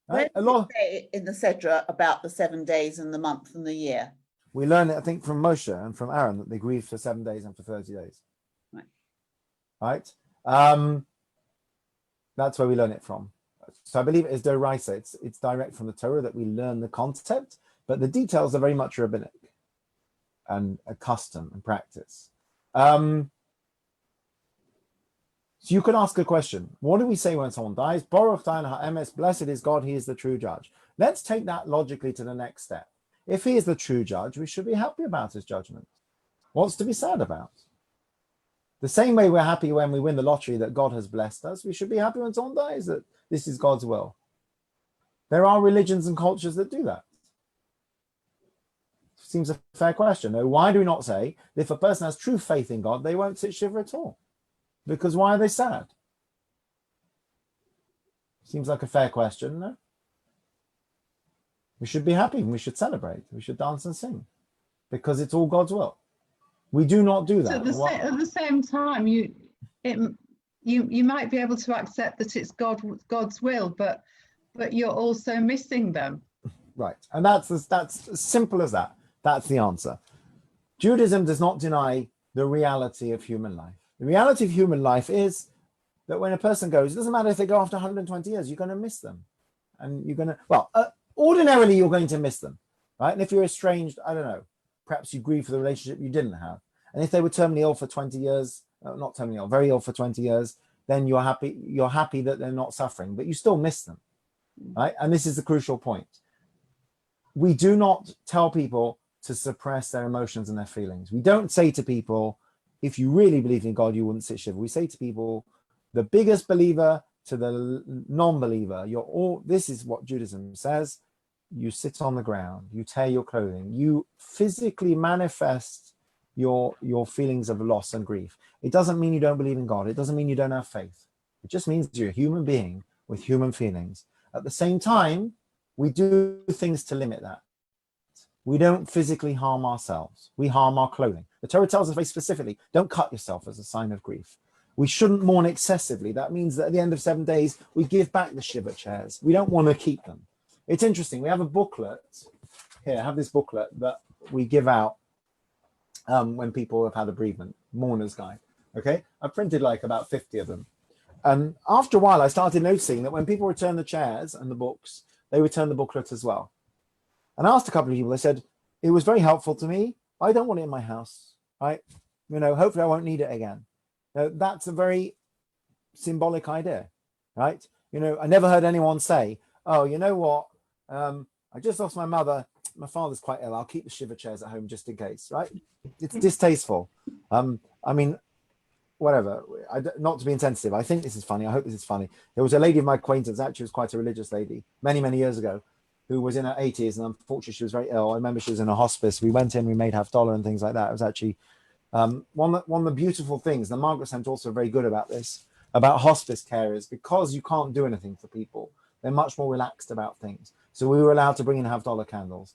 Right? Where does it say in the Sedra about the 7 days and the month and the year? We learn it, I think, from Moshe and from Aaron that they grieved for 7 days and for 30 days. Right? That's where we learn it from. So I believe it is Doraisa. It's direct from the Torah that we learn the concept, but the details are very much rabbinic and a custom and practice. So you could ask a question. What do we say when someone dies? Baruch Dayan ha'emes, blessed is God, he is the true judge. Let's take that logically to the next step. If he is the true judge, we should be happy about his judgment. What's to be sad about? The same way we're happy when we win the lottery that God has blessed us, we should be happy when someone dies, that this is God's will. There are religions and cultures that do that. Seems a fair question. Though, why do we not say that if a person has true faith in God, they won't sit shiver at all? Because why are they sad? Seems like a fair question, no? We should be happy and we should celebrate. We should dance and sing because it's all God's will. We do not do that. At the same time, you might be able to accept that it's God's will, but you're also missing them. Right, and that's as simple as that. That's the answer. Judaism does not deny the reality of human life. The reality of human life is that when a person goes, it doesn't matter if they go after 120 years, you're going to miss them, and you're going to ordinarily you're going to miss them, right? And if you're estranged, I don't know, perhaps you grieve for the relationship you didn't have. And if they were terminally ill for 20 years, not terminally ill, very ill for 20 years, then you're happy that they're not suffering, but you still miss them, right? And this is the crucial point. We do not tell people to suppress their emotions and their feelings. We don't say to people, if you really believe in God, you wouldn't sit shiver. We say to people, the biggest believer to the non-believer, this is what Judaism says. You sit on the ground, you tear your clothing, you physically manifest your feelings of loss and grief. It doesn't mean you don't believe in God. It doesn't mean you don't have faith. It just means you're a human being with human feelings. At the same time, we do things to limit that. We don't physically harm ourselves. We harm our clothing. The Torah tells us very specifically, don't cut yourself as a sign of grief. We shouldn't mourn excessively. That means that at the end of 7 days, we give back the shiva chairs. We don't want to keep them. It's interesting. We have a booklet here. I have this booklet that we give out when people have had a bereavement, mourner's guide. Okay, I printed like about 50 of them. And after a while, I started noticing that when people return the chairs and the books, they return the booklet as well. And I asked a couple of people, they said, it was very helpful to me. I don't want it in my house, right? Hopefully I won't need it again. Now, that's a very symbolic idea, right? I never heard anyone say, oh, you know what? I just lost my mother. My father's quite ill. I'll keep the shiva chairs at home just in case, right? It's distasteful. I mean, whatever. Not to be insensitive. I think this is funny. I hope this is funny. There was a lady of my acquaintance, actually was quite a religious lady, many, many years ago, who was in her 80s, and unfortunately she was very ill. I remember she was in a hospice. We went in, we made $50 and things like that. It was actually one of the beautiful things. The Margaret Centre also very good about this, about hospice carers, because you can't do anything for people. They're much more relaxed about things. So we were allowed to bring in $50 candles.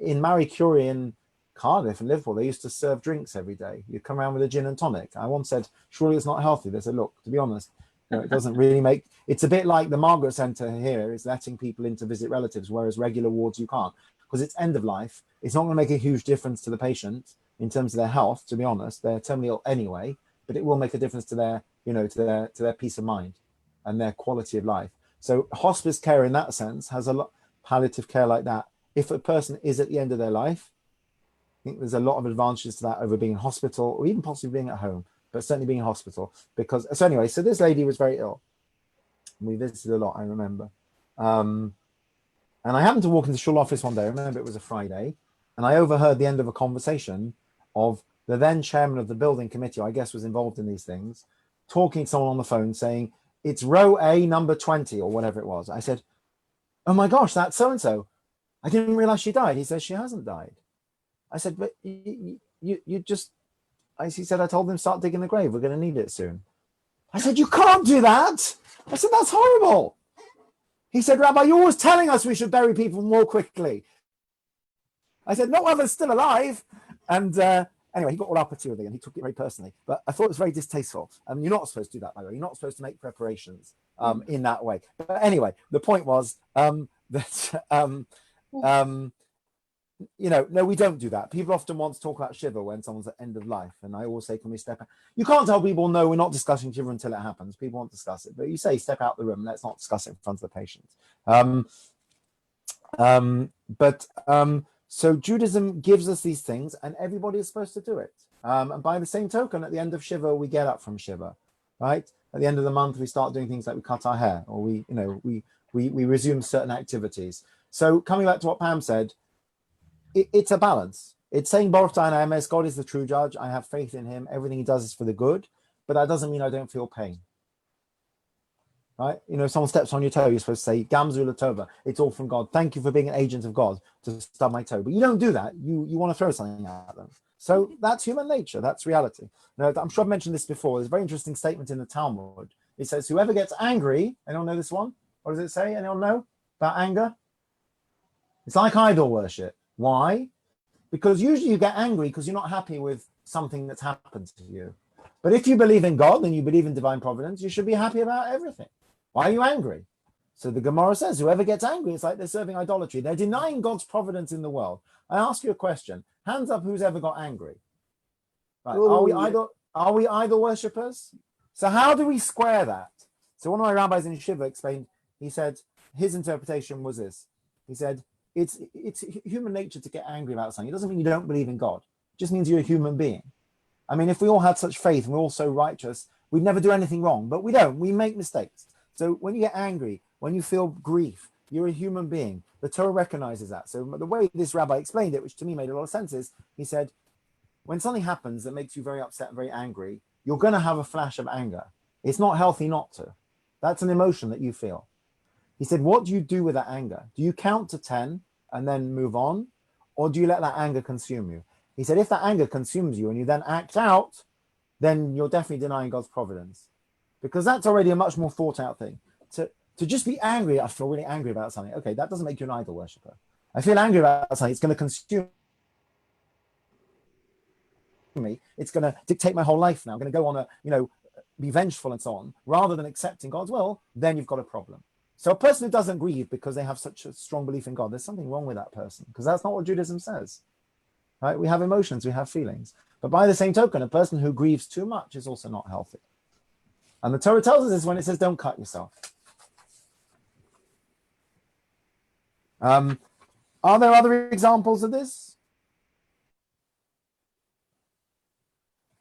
In Marie Curie in Cardiff and Liverpool, they used to serve drinks every day. You'd come around with a gin and tonic. I once said, surely it's not healthy. They said, look, to be honest, it doesn't really make, it's a bit like the Margaret Centre here is letting people in to visit relatives, whereas regular wards you can't, because it's end of life. It's not going to make a huge difference to the patient in terms of their health, to be honest. They're terminally ill anyway, but it will make a difference to their, to their peace of mind and their quality of life. So hospice care in that sense has a lot, palliative care like that. If a person is at the end of their life, I think there's a lot of advantages to that over being in hospital or even possibly being at home, but certainly being in hospital. Because, so anyway, so this lady was very ill. We visited a lot, I remember. And I happened to walk into the Shul office one day. I remember it was a Friday, and I overheard the end of a conversation of the then chairman of the building committee, I guess was involved in these things, talking to someone on the phone saying, it's row A, number 20, or whatever it was. I said, oh my gosh, that's so-and-so. I didn't realize she died. He says, she hasn't died. I said, but you just, he said, I told them start digging the grave. We're going to need it soon. I said, you can't do that. I said, that's horrible. He said, Rabbi, you're always telling us we should bury people more quickly. I said, not while they're still alive. And anyway, he got all uppity with it and he took it very personally. But I thought it was very distasteful. You're not supposed to do that, by the way. You're not supposed to make preparations in that way. But anyway, the point was that no, we don't do that. People often want to talk about Shiva when someone's at end of life. And I always say, can we step out? You can't tell people, no, we're not discussing Shiva until it happens. People won't discuss it. But you say, step out the room. Let's not discuss it in front of the patient. So Judaism gives us these things and everybody is supposed to do it. And by the same token, at the end of Shiva, we get up from Shiva, right? At the end of the month, we start doing things like we cut our hair or we resume certain activities. So coming back to what Pam said, it's a balance. It's saying Baruch Ta'ala Emes, God is the true judge. I have faith in him. Everything he does is for the good, but that doesn't mean I don't feel pain. Right? Someone steps on your toe, you're supposed to say, Gamzu Latova, it's all from God. Thank you for being an agent of God to stub my toe. But you don't do that. You want to throw something at them. So that's human nature. That's reality. Now, I'm sure I've mentioned this before. There's a very interesting statement in the Talmud. It says, whoever gets angry, anyone know this one? What does it say? Anyone know about anger? It's like idol worship. Why? Because usually you get angry because you're not happy with something that's happened to you. But if you believe in God and you believe in divine providence, you should be happy about everything. Why are you angry? So the Gemara says, whoever gets angry, it's like they're serving idolatry. They're denying God's providence in the world. I ask you a question. Hands up, who's ever got angry? Right. Are we idol worshippers? So how do we square that? So one of my rabbis in Shiva explained, he said, his interpretation was this. He said, it's human nature to get angry about something. It doesn't mean you don't believe in God. It just means you're a human being. I mean, if we all had such faith and we're all so righteous, we'd never do anything wrong, but we don't. We make mistakes. So when you get angry, when you feel grief, you're a human being. The Torah recognizes that. So the way this rabbi explained it, which to me made a lot of sense, is he said, when something happens that makes you very upset and very angry, you're going to have a flash of anger. It's not healthy not to. That's an emotion that you feel. He said, what do you do with that anger? Do you count to 10 and then move on? Or do you let that anger consume you? He said, if that anger consumes you and you then act out, then you're definitely denying God's providence. Because that's already a much more thought out thing. To just be angry, I feel really angry about something. Okay, that doesn't make you an idol worshiper. I feel angry about something, it's going to consume me. It's going to dictate my whole life now. I'm going to go on be vengeful and so on, rather than accepting God's will, then you've got a problem. So a person who doesn't grieve because they have such a strong belief in God, there's something wrong with that person, because that's not what Judaism says. Right? We have emotions, we have feelings. But by the same token, a person who grieves too much is also not healthy. And the Torah tells us this when it says, don't cut yourself. Are there other examples of this?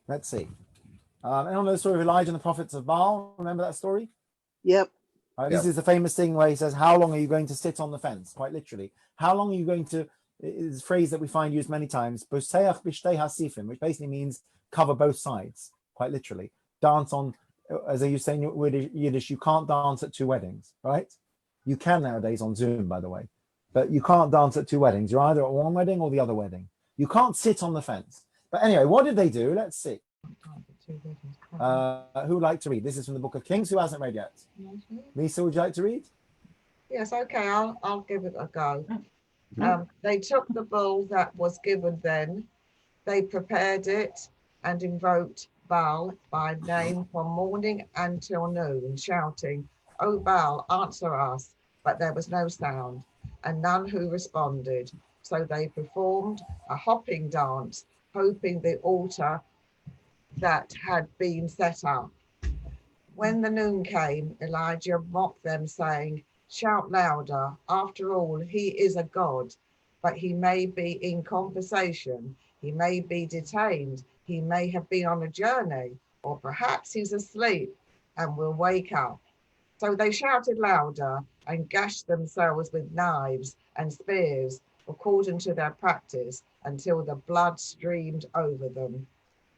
Let's see. Anyone know the story of Elijah and the prophets of Baal? Remember that story? Yep. This is the famous thing where he says, how long are you going to sit on the fence? Quite literally. How long are you going to, is a phrase that we find used many times, Boseach b'shtei hasifim, which basically means cover both sides, quite literally. Dance on, as they used to say in Yiddish, you can't dance at two weddings, right? You can nowadays on Zoom, by the way. But you can't dance at two weddings. You're either at one wedding or the other wedding. You can't sit on the fence. But anyway, what did they do? Let's see. Who would like to read? This is from the Book of Kings. Who hasn't read yet? Lisa, would you like to read? Yes, okay, I'll give it a go. They took the bull that was given then, they prepared it and invoked Baal by name from morning until noon, shouting, "O Baal, answer us." But there was no sound, and none who responded. So they performed a hopping dance, hoping the altar that had been set up. When the noon came, Elijah mocked them, saying, "Shout louder. After all, he is a god, but he may be in conversation. He may be detained. He may have been on a journey, or perhaps he's asleep and will wake up." So they shouted louder and gashed themselves with knives and spears, according to their practice, until the blood streamed over them.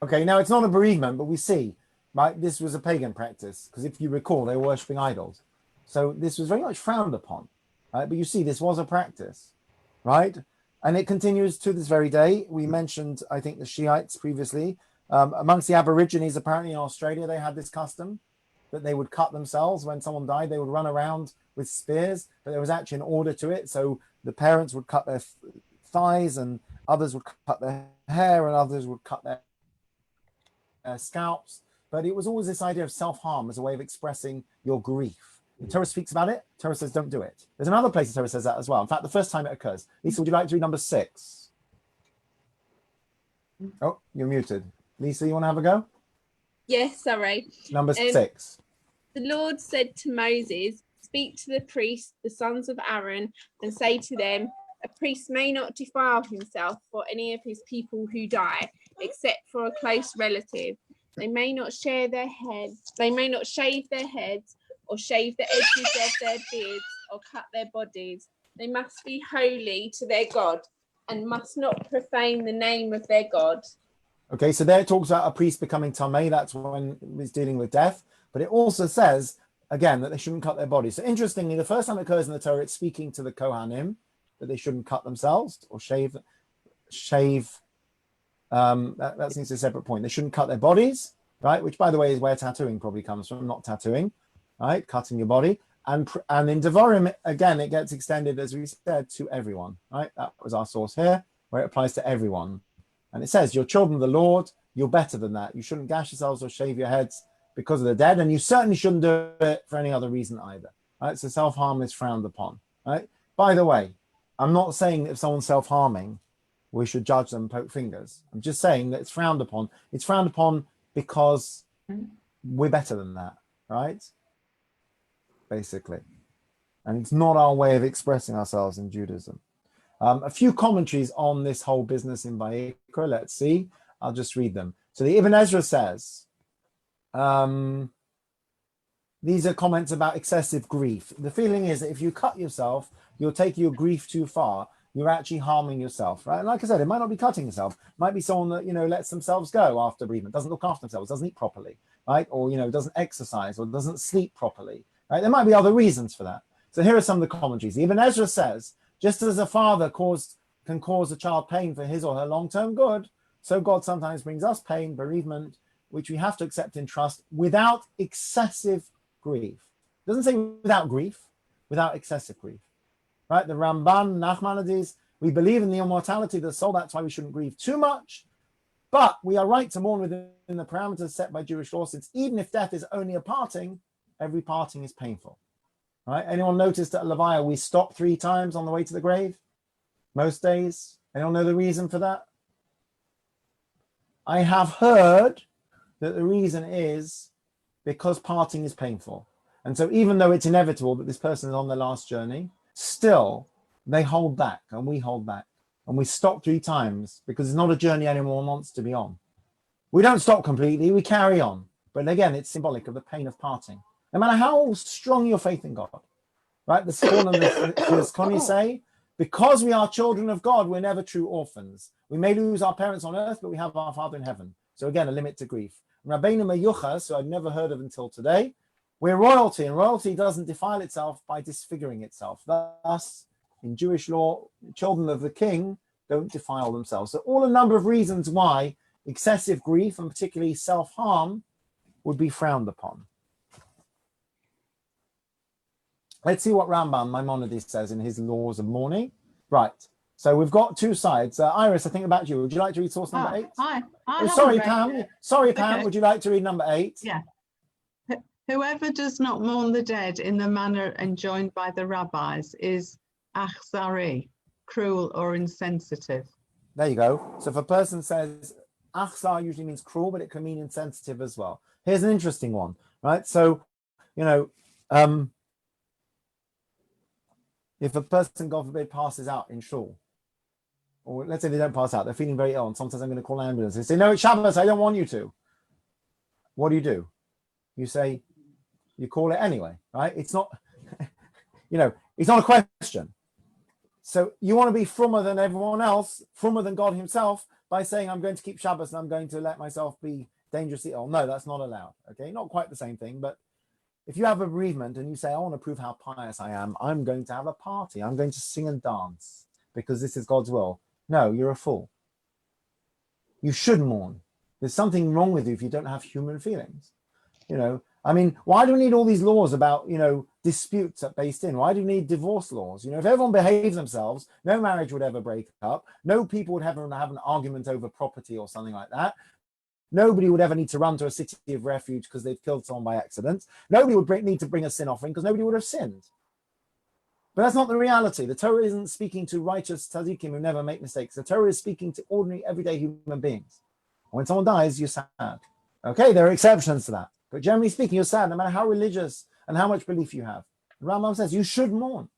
Okay, now it's not a bereavement, but we see, right, this was a pagan practice, because if you recall, they were worshipping idols. So this was very much frowned upon, right? But you see, this was a practice, right? And it continues to this very day. We mentioned, I think, the Shiites previously. Amongst the Aborigines, apparently in Australia, they had this custom that they would cut themselves when someone died. They would run around with spears, but there was actually an order to it. So the parents would cut their thighs, and others would cut their hair, and others would cut their scalps. But it was always this idea of self-harm as a way of expressing your grief. The Torah speaks about it. Torah says don't do it. There's another place the Torah says that as well. In fact, the first time it occurs. Lisa, would you like to read number 6? Oh, you're muted. Lisa, you want to have a go? Yes, sorry. Number 6. The Lord said to Moses, speak to the priests, the sons of Aaron, and say to them, a priest may not defile himself for any of his people who die, except for a close relative. They may not shave their heads, or shave the edges of their beards, or cut their bodies. They must be holy to their God, and must not profane the name of their God. Okay, so there it talks about a priest becoming tamei. That's when he's dealing with death. But it also says, again, that they shouldn't cut their bodies. So interestingly, the first time it occurs in the Torah, it's speaking to the Kohanim, that they shouldn't cut themselves or shave. That seems a separate point. They shouldn't cut their bodies, right? Which, by the way, is where tattooing probably comes from, not tattooing, right? Cutting your body. And in Devarim, again, it gets extended, as we said, to everyone, right? That was our source here, where it applies to everyone. And it says, you're children of the Lord, you're better than that. You shouldn't gash yourselves or shave your heads because of the dead, and you certainly shouldn't do it for any other reason either, right? So self-harm is frowned upon, right? By the way, I'm not saying that if someone's self-harming, we should judge them and poke fingers. I'm just saying that it's frowned upon. It's frowned upon because we're better than that, right? Basically. And it's not our way of expressing ourselves in Judaism. A few commentaries on this whole business in Vayikra. Let's see. I'll just read them. So the Ibn Ezra says, these are comments about excessive grief. The feeling is that if you cut yourself, you'll take your grief too far. You're actually harming yourself, right? And like I said, it might not be cutting yourself. It might be someone that, lets themselves go after bereavement, doesn't look after themselves, doesn't eat properly, right? Or, doesn't exercise or doesn't sleep properly, right? There might be other reasons for that. So here are some of the commentaries. Ibn Ezra says, just as a father can cause a child pain for his or her long-term good, so God sometimes brings us pain, bereavement, which we have to accept and trust without excessive grief. It doesn't say without grief, without excessive grief. Right? The Ramban, Nachmanides, we believe in the immortality of the soul, that's why we shouldn't grieve too much, but we are right to mourn within the parameters set by Jewish law, since even if death is only a parting, every parting is painful. Right? Anyone noticed at Levaya we stop 3 times on the way to the grave? Most days. Anyone know the reason for that? I have heard that the reason is because parting is painful. And so even though it's inevitable that this person is on their last journey, still they hold back and we hold back. And we stop 3 times because it's not a journey anyone wants to be on. We don't stop completely, we carry on. But again, it's symbolic of the pain of parting. No matter how strong your faith in God, right? The Scorn and the Connie say, because we are children of God, we're never true orphans. We may lose our parents on earth, but we have our Father in heaven. So again, a limit to grief. Rabbeinu Meyuchas, who I've never heard of until today, we're royalty, and royalty doesn't defile itself by disfiguring itself. Thus, in Jewish law, children of the king don't defile themselves. So all a number of reasons why excessive grief, and particularly self-harm, would be frowned upon. Let's see what Ramban Maimonides says in his Laws of Mourning. Right. So we've got 2 sides. Iris, I think about you. Would you like to read source number 8? Sorry, Pam. Sorry, Pam. Okay. Would you like to read number 8? Yeah. Whoever does not mourn the dead in the manner enjoined by the rabbis is achzari, cruel or insensitive. There you go. So if a person says achzar usually means cruel, but it can mean insensitive as well. Here's an interesting one, right? So, if a person, God forbid, passes out in shul, or let's say they don't pass out, they're feeling very ill, and sometimes I'm going to call an ambulance. They say, no, it's Shabbos, I don't want you to. What do? You say, you call it anyway, right? It's not, it's not a question. So you want to be frummer than everyone else, frummer than God himself, by saying, I'm going to keep Shabbos and I'm going to let myself be dangerously ill. No, that's not allowed, okay? Not quite the same thing, but if you have a bereavement and you say, I want to prove how pious I am, I'm going to have a party. I'm going to sing and dance because this is God's will. No, you're a fool. You should mourn. There's something wrong with you if you don't have human feelings. Why do we need all these laws about, disputes at based in? Why do we need divorce laws? If everyone behaves themselves, no marriage would ever break up. No people would ever have an argument over property or something like that. Nobody would ever need to run to a city of refuge because they've killed someone by accident. Nobody would need to bring a sin offering because nobody would have sinned. But that's not the reality. The Torah isn't speaking to righteous tzaddikim who never make mistakes. The Torah is speaking to ordinary, everyday human beings. When someone dies, you're sad. Okay, there are exceptions to that. But generally speaking, you're sad no matter how religious and how much belief you have. The Rambam says you should mourn.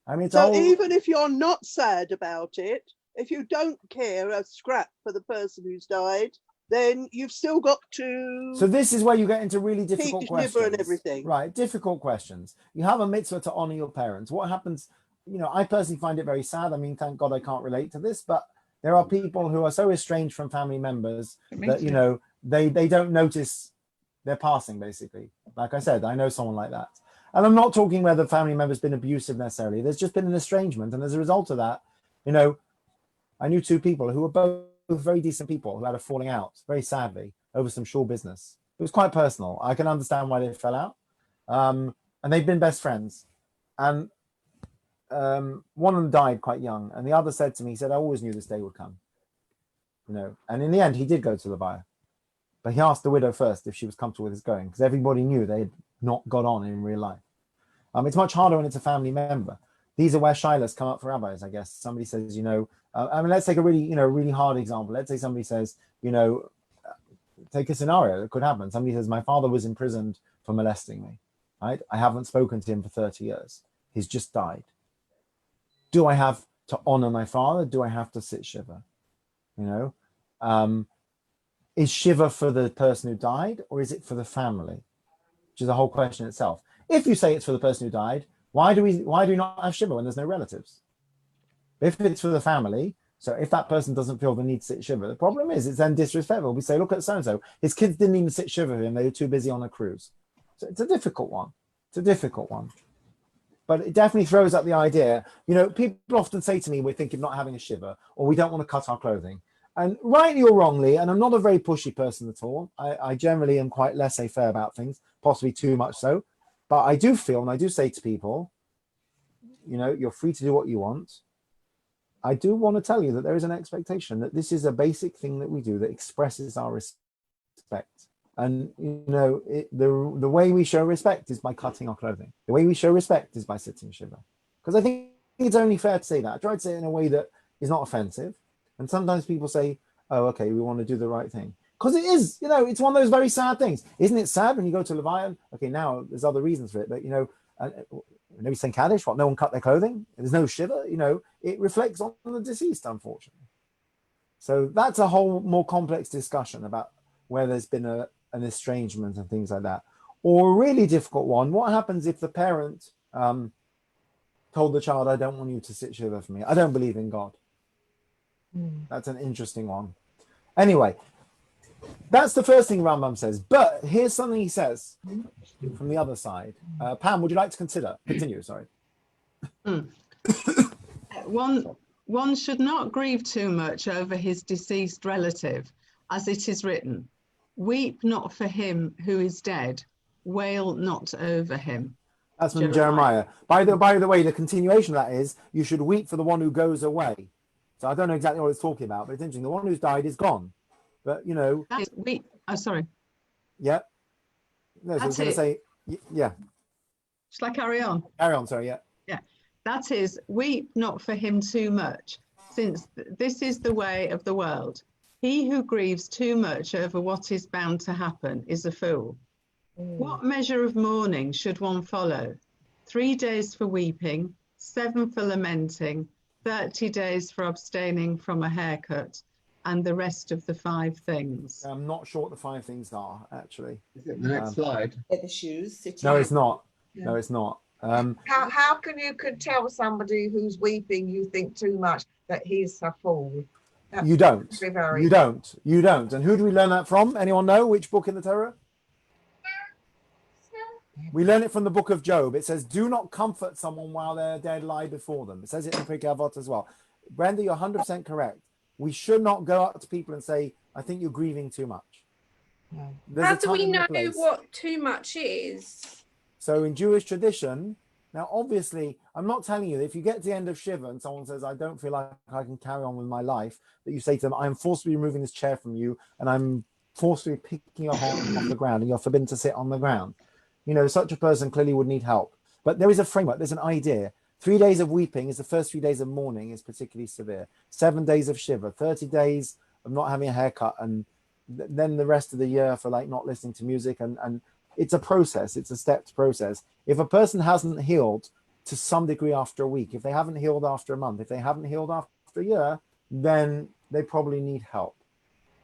I mean, it's So all... even if you're not sad about it, if you don't care a scrap for the person who's died, then you've still got to So this is where you get into really difficult keep liver and questions. everything. Right, difficult questions. You have a mitzvah to honor your parents. What happens, I personally find it very sad. I mean, thank God I can't relate to this, but there are people who are so estranged from family members that, they don't notice their passing, basically. Like I said, I know someone like that. And I'm not talking where the family member's been abusive necessarily. There's just been an estrangement. And as a result of that, I knew two people who were both very decent people who had a falling out, very sadly, over some shore business. It was quite personal. I can understand why they fell out. And they've been best friends. And one of them died quite young. And the other said to me, he said, I always knew this day would come. And in the end, he did go to Levaya. But he asked the widow first if she was comfortable with his going, because everybody knew they had not got on in real life. It's much harder when it's a family member. These are where shilas come up for rabbis, I guess. Somebody says, let's take a really, really hard example. Let's say somebody says, take a scenario that could happen. Somebody says, my father was imprisoned for molesting me, right? I haven't spoken to him for 30 years. He's just died. Do I have to honor my father? Do I have to sit shiva? Is shiva for the person who died, or is it for the family? Which is a whole question itself. If you say it's for the person who died, why do we not have shiva when there's no relatives? If it's for the family, so if that person doesn't feel the need to sit shiva, the problem is it's then disrespectful. We say, look at so-and-so. His kids didn't even sit shiva with him. They were too busy on a cruise. So it's a difficult one. But it definitely throws up the idea. People often say to me, we're thinking of not having a shiva, or we don't want to cut our clothing. And rightly or wrongly, and I'm not a very pushy person at all. I generally am quite laissez-faire about things, possibly too much so. But I do feel, and I do say to people, you're free to do what you want. I do want to tell you that there is an expectation that this is a basic thing that we do that expresses our respect. And, the way we show respect is by cutting our clothing. The way we show respect is by sitting shiva. Because I think it's only fair to say that. I try to say it in a way that is not offensive. And sometimes people say, oh, okay, we want to do the right thing. Because it is, it's one of those very sad things. Isn't it sad when you go to Leviathan? Okay, now there's other reasons for it, but, maybe saying Kaddish, no one cut their clothing. There's no shiva, it reflects on the deceased, unfortunately. So that's a whole more complex discussion about where there's been an estrangement and things like that. Or a really difficult one, what happens if the parent told the child, I don't want you to sit shiva for me. I don't believe in God. That's an interesting one. Anyway, that's the first thing Rambam says. But here's something he says from the other side. Pam, would you like to continue? Sorry. One should not grieve too much over his deceased relative, as it is written, weep not for him who is dead, wail not over him. That's from Jeremiah. By the way, the continuation of that is, you should weep for the one who goes away. So I don't know exactly what it's talking about, but it's interesting. The one who's died is gone. But, sorry. Yeah. No, so I was going to say, yeah. Shall I carry on? Carry on, sorry, yeah. Yeah. That is, weep not for him too much, since this is the way of the world. He who grieves too much over what is bound to happen is a fool. What measure of mourning should one follow? 3 days for weeping, 7 for lamenting, 30 days for abstaining from a haircut, and the rest of the 5 things. I'm not sure what the 5 things are, actually. Is it the next slide? Get the shoes. Sitting No, it's not. Yeah. No, it's not. How can you could tell somebody who's weeping you think too much that he's a fool? You don't. Very... You don't. And who do we learn that from? Anyone know which book in the Torah? We learn it from the book of Job. It says, do not comfort someone while their dead lie before them. It says it in Pirkei Avot as well. Brenda, you're 100% correct. We should not go up to people and say, I think you're grieving too much. How do we know what too much is? So in Jewish tradition, Now, obviously, I'm not telling you that if you get to the end of Shiva and someone says, I don't feel like I can carry on with my life, that you say to them, I'm forcibly removing this chair from you and I'm forcibly picking you up off the ground and you're forbidden to sit on the ground. You know, such a person clearly would need help. But there is a framework, there's an idea. 3 days of weeping is the first 3 days of mourning is particularly severe. 7 days of Shiva, 30 days of not having a haircut, and then the rest of the year for like not listening to music. And it's a process, it's a stepped process. If a person hasn't healed to some degree after a week, if they haven't healed after a month, if they haven't healed after a year, then they probably need help,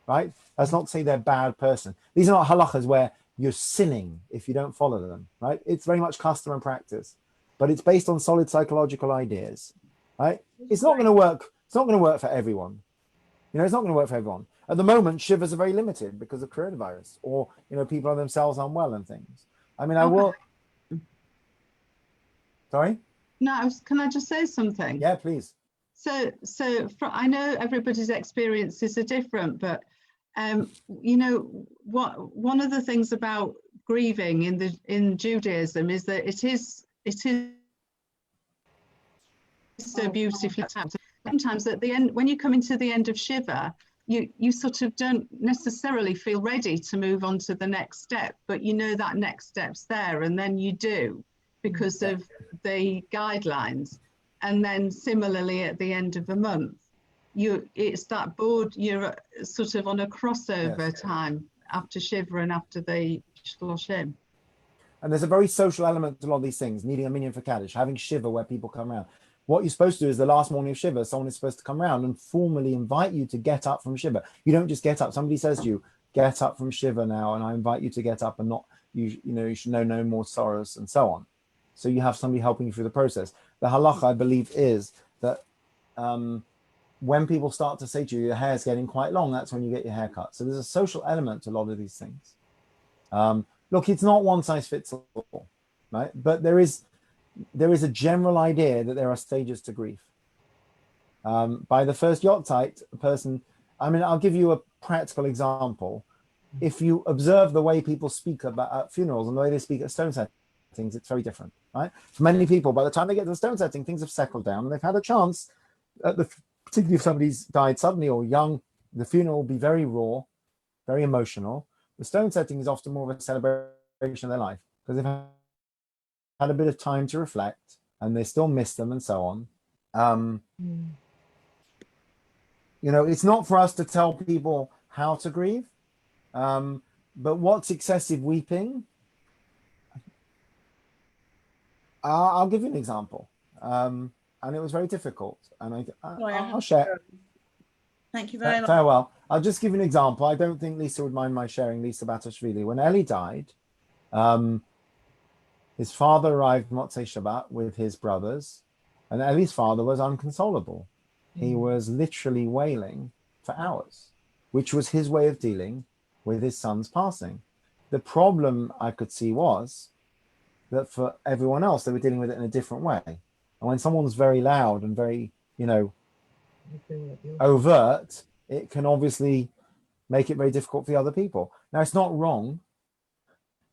right? That's not to say they're a bad person. These are not halachas where you're sinning if you don't follow them, right? It's very much custom and practice, but it's based on solid psychological ideas, right? It's not going to work. It's not going to work for everyone. You know, it's not going to work for everyone. At the moment, shivers are very limited because of coronavirus, or, you know, people are themselves unwell and things. I mean, I will. Sorry? No, can I just say something? Yeah, please. So I know everybody's experiences are different, but you know, one of the things about grieving in Judaism is that it is so beautifully tapped. Sometimes at the end, when you come into the end of Shiva, you sort of don't necessarily feel ready to move on to the next step, but you know that next step's there, and then you do because of the guidelines. And then similarly at the end of the month, it's that board, you're sort of on a crossover time after Shiva and after the Shloshim. And there's a very social element to a lot of these things, needing a minyan for Kaddish, having Shiva where people come around. What you're supposed to do is the last morning of Shiva, someone is supposed to come around and formally invite you to get up from Shiva. You don't just get up. Somebody says to you, get up from Shiva now, and I invite you to get up and not, you know, you should know no more sorrows and so on. So you have somebody helping you through the process. The halacha, I believe, is that when people start to say to you, your hair's getting quite long, that's when you get your hair cut. So there's a social element to a lot of these things. Look, it's not one size fits all, right? But there is a general idea that there are stages to grief. By the first Yotzeit, a person, I mean, I'll give you a practical example. If you observe the way people speak about at funerals and the way they speak at stone settings, it's very different, right? For many people, by the time they get to the stone setting, things have settled down and they've had a chance, particularly if somebody's died suddenly or young, the funeral will be very raw, very emotional. The stone setting is often more of a celebration of their life because they've had a bit of time to reflect and they still miss them and so on. You know, it's not for us to tell people how to grieve, but what's excessive weeping? I'll give you an example, and it was very difficult, and I'll share. Thank you very much. Farewell. I'll just give you an example. I don't think Lisa would mind my sharing Lisa Batashvili. When Eli died, his father arrived Motzei Shabbat with his brothers, and Eli's father was inconsolable. He was literally wailing for hours, which was his way of dealing with his son's passing. The problem I could see was that for everyone else, they were dealing with it in a different way. And when someone's very loud and very, you know, overt, it can obviously make it very difficult for the other people. Now, it's not wrong.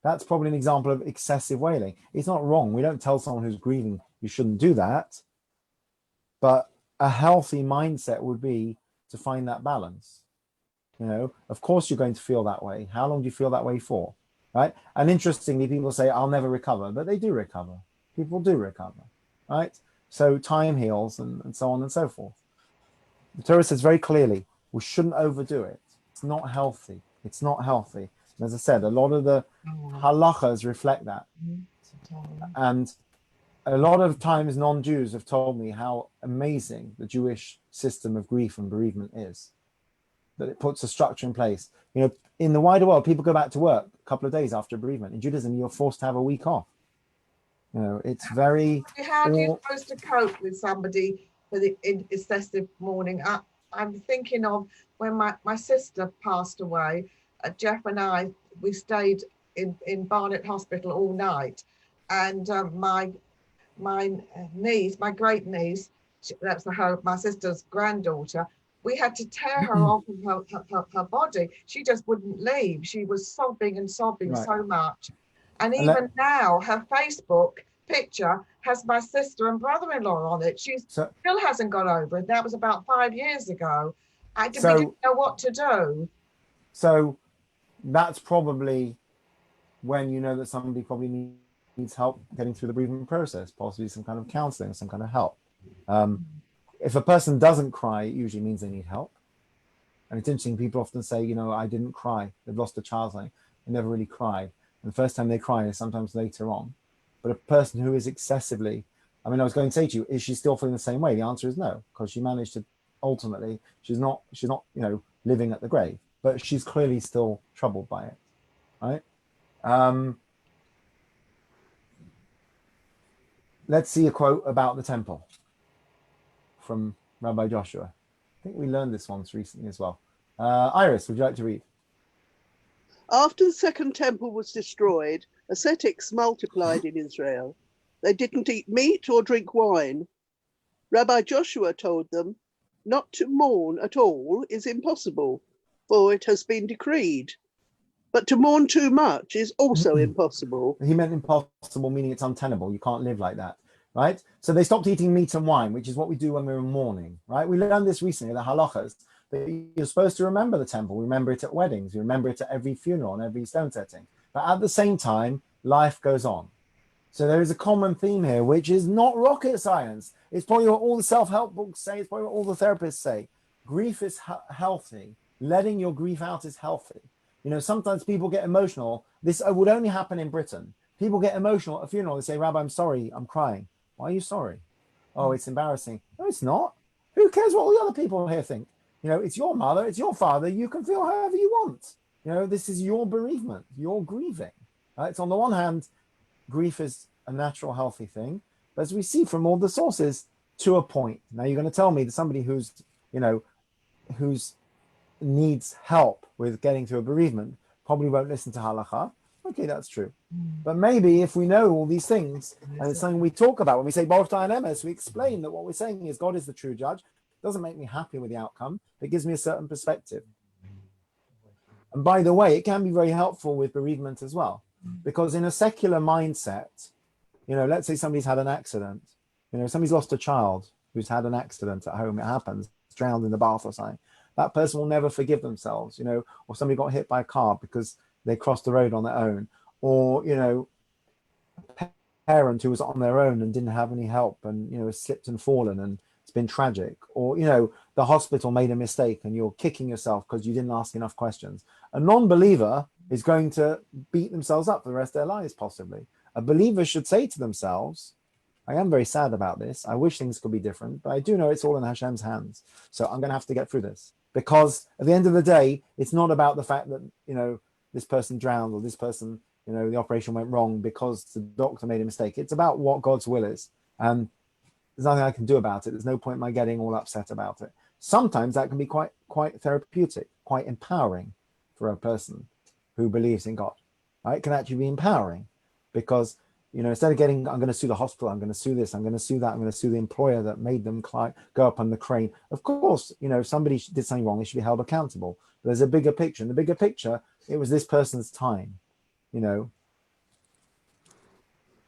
That's probably an example of excessive wailing. It's not wrong. We don't tell someone who's grieving, you shouldn't do that. But a healthy mindset would be to find that balance. You know, of course you're going to feel that way. How long do you feel that way for? Right? And interestingly, people say, I'll never recover, but they do recover. People do recover, right? So time heals and so on and so forth. The Torah says very clearly, we shouldn't overdo it. It's not healthy. It's not healthy. And as I said, a lot of the halachas reflect that. And a lot of times non-Jews have told me how amazing the Jewish system of grief and bereavement is. That it puts a structure in place. You know, in the wider world, people go back to work a couple of days after bereavement. In Judaism, you're forced to have a week off. You know, it's very... How are you supposed to cope with somebody for the excessive mourning? I'm thinking of when my sister passed away. Jeff and I, we stayed in Barnet Hospital all night. And my niece, my great niece, that's my sister's granddaughter, we had to tear her off of her body. She just wouldn't leave. She was sobbing and sobbing so much. And even now, her Facebook picture has my sister and brother-in-law on it. She So, still hasn't got over it. That was about 5 years ago. We so, didn't know what to do. so that's probably when you know that somebody probably needs help getting through the bereavement process, possibly some kind of counseling, some kind of help. If a person doesn't cry, it usually means they need help. And it's interesting, people often say, you know, I didn't cry. They've lost a child, they never really cried. And the first time they cry is sometimes later on. But a person who is excessively, I mean, I was going to say to you, is she still feeling the same way? The answer is no, because she managed to, ultimately, she's not, you know, living at the grave, but she's clearly still troubled by it, right? Let's see a quote about the temple from Rabbi Joshua. I think we learned this once recently as well. Iris, would you like to read? After the second temple was destroyed, ascetics multiplied in Israel. They didn't eat meat or drink wine. Rabbi Joshua told them not to mourn at all is impossible, for it has been decreed. But to mourn too much is also impossible. He meant impossible, meaning it's untenable. You can't live like that, right? So they stopped eating meat and wine, which is what we do when we're in mourning, right? We learned this recently, the halachas, that you're supposed to remember the temple. Remember it at weddings. You remember it at every funeral and every stone setting. But at the same time, life goes on. So there is a common theme here, which is not rocket science. It's probably what all the self-help books say. It's probably what all the therapists say. Grief is healthy. Letting your grief out is healthy. You know, sometimes people get emotional. This would only happen in Britain. People get emotional at a funeral. They say, Rabbi, I'm sorry, I'm crying. Why are you sorry? Oh, it's embarrassing. No, it's not. Who cares what all the other people here think? You know, it's your mother, it's your father. You can feel however you want. You know, this is your bereavement. You're grieving. It's on the one hand, grief is a natural, healthy thing. But as we see from all the sources, to a point. Now you're going to tell me that somebody who's, you know, who's needs help with getting through a bereavement probably won't listen to halakha. Okay, that's true. But maybe if we know all these things, and it's something we talk about when we say Baruch Ta'an Emes, we explain that what we're saying is God is the true judge. It doesn't make me happy with the outcome. It gives me a certain perspective. And by the way, it can be very helpful with bereavement as well, because in a secular mindset, you know, let's say somebody's had an accident, you know, somebody's lost a child who's had an accident at home, it happens, drowned in the bath or something. That person will never forgive themselves, you know, or somebody got hit by a car because they crossed the road on their own, or, you know, a parent who was on their own and didn't have any help and, you know, slipped and fallen and it's been tragic, or, you know, the hospital made a mistake and you're kicking yourself because you didn't ask enough questions. A non-believer is going to beat themselves up for the rest of their lives, possibly. A believer should say to themselves, I am very sad about this. I wish things could be different, but I do know it's all in Hashem's hands. So I'm going to have to get through this. Because at the end of the day, it's not about the fact that, you know, this person drowned or this person, you know, the operation went wrong because the doctor made a mistake. It's about what God's will is. And there's nothing I can do about it. There's no point in my getting all upset about it. Sometimes that can be quite therapeutic, quite empowering for a person who believes in God. Right? It can actually be empowering because, you know, instead of getting, I'm going to sue the hospital, I'm going to sue this, I'm going to sue that, I'm going to sue the employer that made them go up on the crane. Of course, you know, if somebody did something wrong, they should be held accountable. But there's a bigger picture. In the bigger picture, it was this person's time. You know,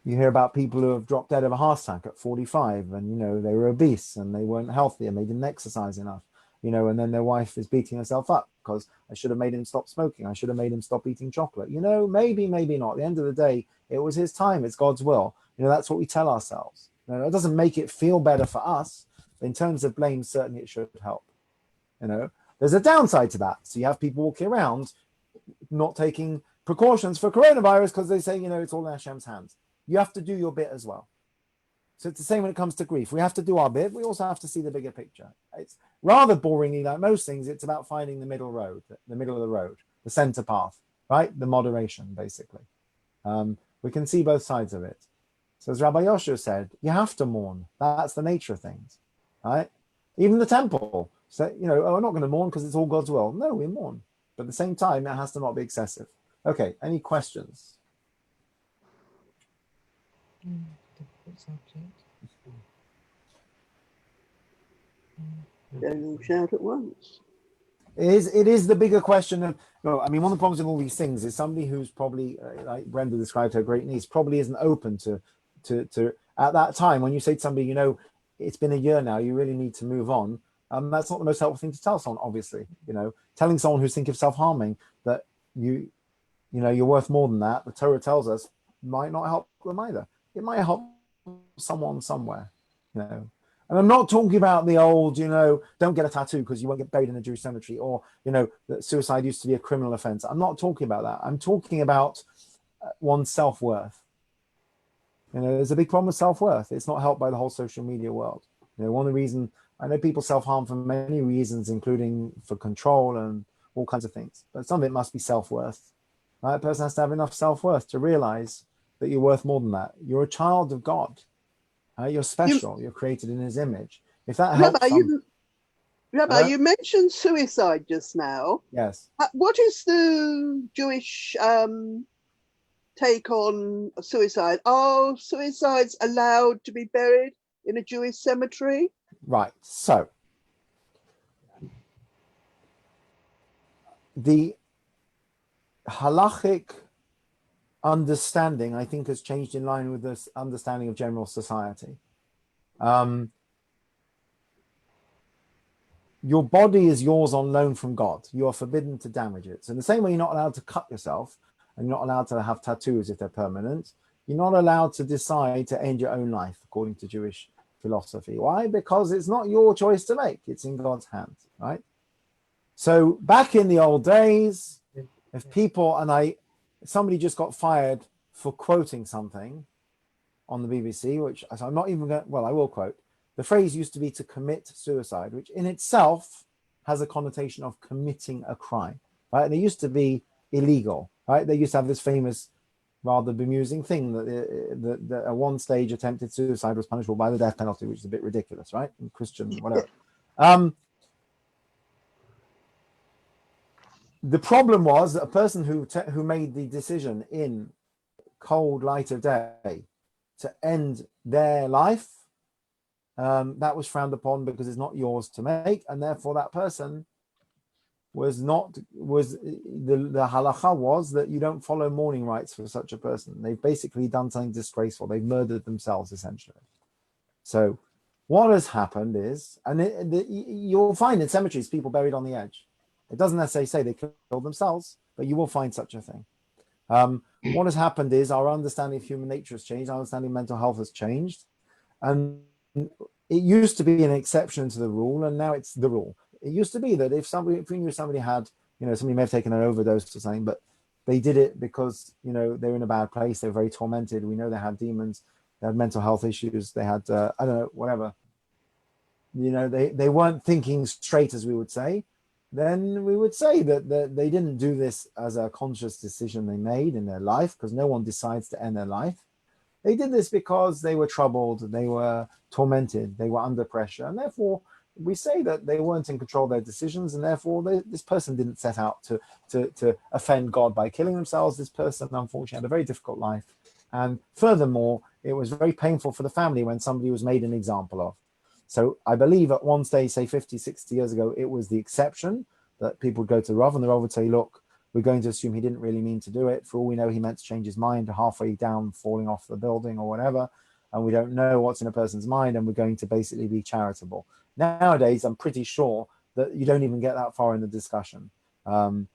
you hear about people who have dropped dead of a heart attack at 45 and, you know, they were obese and they weren't healthy and they didn't exercise enough, you know, and then their wife is beating herself up because I should have made him stop smoking. I should have made him stop eating chocolate. You know, maybe, maybe not. At the end of the day, it was his time. It's God's will. You know, that's what we tell ourselves. You know, it doesn't make it feel better for us. But in terms of blame, certainly it should help. You know, there's a downside to that. So you have people walking around not taking precautions for coronavirus because they say, you know, it's all in Hashem's hands. You have to do your bit as well. So it's the same when it comes to grief. We have to do our bit. We also have to see the bigger picture. It's rather boringly, like most things, it's about finding the middle road, the middle of the road, the center path, right? The moderation, basically. We can see both sides of it. So as Rabbi Yoshua said, you have to mourn. That's the nature of things, right? Even the temple. So, you know, oh, we're not going to mourn because it's all God's will. No, we mourn. But at the same time, it has to not be excessive. Okay, any questions? Difficult subject. Don't all shout at once. It is the bigger question of, well, I mean, one of the problems with all these things is somebody who's probably, like Brenda described her great niece, probably isn't open to to at that time when you say to somebody, you know, it's been a year now, you really need to move on. That's not the most helpful thing to tell someone, obviously. You know, telling someone who's thinking of self-harming that you know, you're worth more than that, the Torah tells us, might not help them either. It might help someone somewhere, you know. And I'm not talking about the old, you know, don't get a tattoo because you won't get buried in a Jewish cemetery, or, you know, that suicide used to be a criminal offense. I'm not talking about that. I'm talking about one's self-worth. You know, there's a big problem with self-worth. It's not helped by the whole social media world. You know, one of the reasons, I know people self-harm for many reasons, including for control and all kinds of things, but some of it must be self-worth. Right? A person has to have enough self-worth to realize that you're worth more than that. You're a child of God. You're special. You're created in his image. If that helps Rabbi, you mentioned suicide just now. Yes. What is the Jewish take on suicide? Are suicides allowed to be buried in a Jewish cemetery? Right. So the halachic understanding, I think, has changed in line with this understanding of general society. Your body is yours on loan from God. You are forbidden to damage it. So in the same way you're not allowed to cut yourself, and you're not allowed to have tattoos if they're permanent, you're not allowed to decide to end your own life, according to Jewish philosophy. Why? Because it's not your choice to make. It's in God's hands, right? So back in the old days, if people, somebody just got fired for quoting something on the BBC, which I'm not even going, well, I will quote. The phrase used to be to commit suicide, which in itself has a connotation of committing a crime, right? And it used to be illegal, right? They used to have this famous, rather bemusing thing that at one stage attempted suicide was punishable by the death penalty, which is a bit ridiculous, right? And Christian, whatever. The problem was that a person who made the decision in cold light of day to end their life, that was frowned upon because it's not yours to make, and therefore that person the halacha was that you don't follow mourning rites for such a person. They've basically done something disgraceful. They've murdered themselves, essentially. So what has happened is, and you'll find in cemeteries people buried on the edge. It doesn't necessarily say they killed themselves, but you will find such a thing. What has happened is our understanding of human nature has changed. Our understanding of mental health has changed. And it used to be an exception to the rule, and now it's the rule. It used to be that if we knew somebody had, somebody may have taken an overdose or something, but they did it because, they were in a bad place. They were very tormented. We know they had demons. They had mental health issues. They had, I don't know, whatever. They weren't thinking straight, as we would say. Then we would say that they didn't do this as a conscious decision they made in their life, because no one decides to end their life. They did this because they were troubled, they were tormented, they were under pressure, and therefore we say that they weren't in control of their decisions, and therefore this person didn't set out to offend God by killing themselves. This person, unfortunately, had a very difficult life, and furthermore, it was very painful for the family when somebody was made an example of. So I believe at one stage, say 50, 60 years ago, it was the exception that people would go to the Rav, and the Rav would say, look, we're going to assume he didn't really mean to do it. For all we know, he meant to change his mind halfway down, falling off the building or whatever. And we don't know what's in a person's mind, and we're going to basically be charitable. Nowadays, I'm pretty sure that you don't even get that far in the discussion. You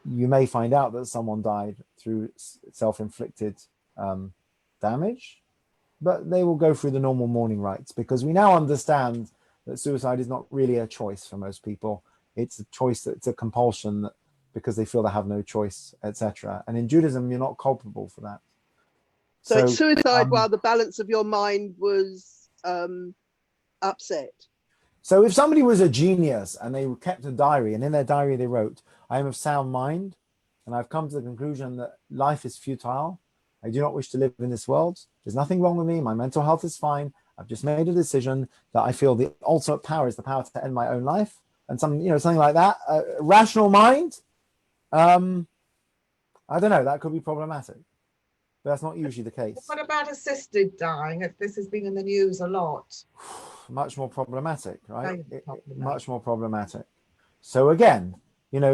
may find out that someone died through self-inflicted damage, but they will go through the normal mourning rites, because we now understand that suicide is not really a choice for most people. It's a choice, it's a compulsion because they feel they have no choice, etc. And in Judaism, you're not culpable for that. So it's suicide while the balance of your mind was upset. So if somebody was a genius and they kept a diary, and in their diary they wrote, I am of sound mind, and I've come to the conclusion that life is futile. I do not wish to live in this world. There's nothing wrong with me. My mental health is fine. I've just made a decision that I feel the ultimate power is the power to end my own life. And something like that. Rational mind, I don't know, that could be problematic. But that's not usually the case. What about assisted dying? This has been in the news a lot. Much more problematic, right? Much more problematic. So again,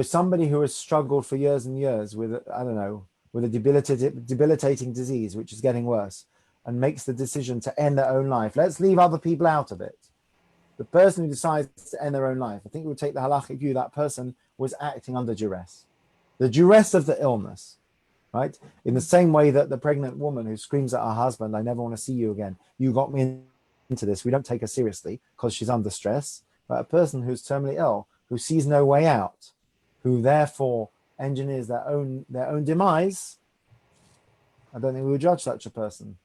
somebody who has struggled for years and years with, I don't know, with a debilitating disease, which is getting worse, and makes the decision to end their own life. Let's leave other people out of it. The person who decides to end their own life, I think we would take the halachic view, that person was acting under duress. The duress of the illness, right? In the same way that the pregnant woman who screams at her husband, I never want to see you again. You got me into this. We don't take her seriously because she's under stress. But a person who's terminally ill, who sees no way out, who therefore engineers their own demise, I don't think we would judge such a person.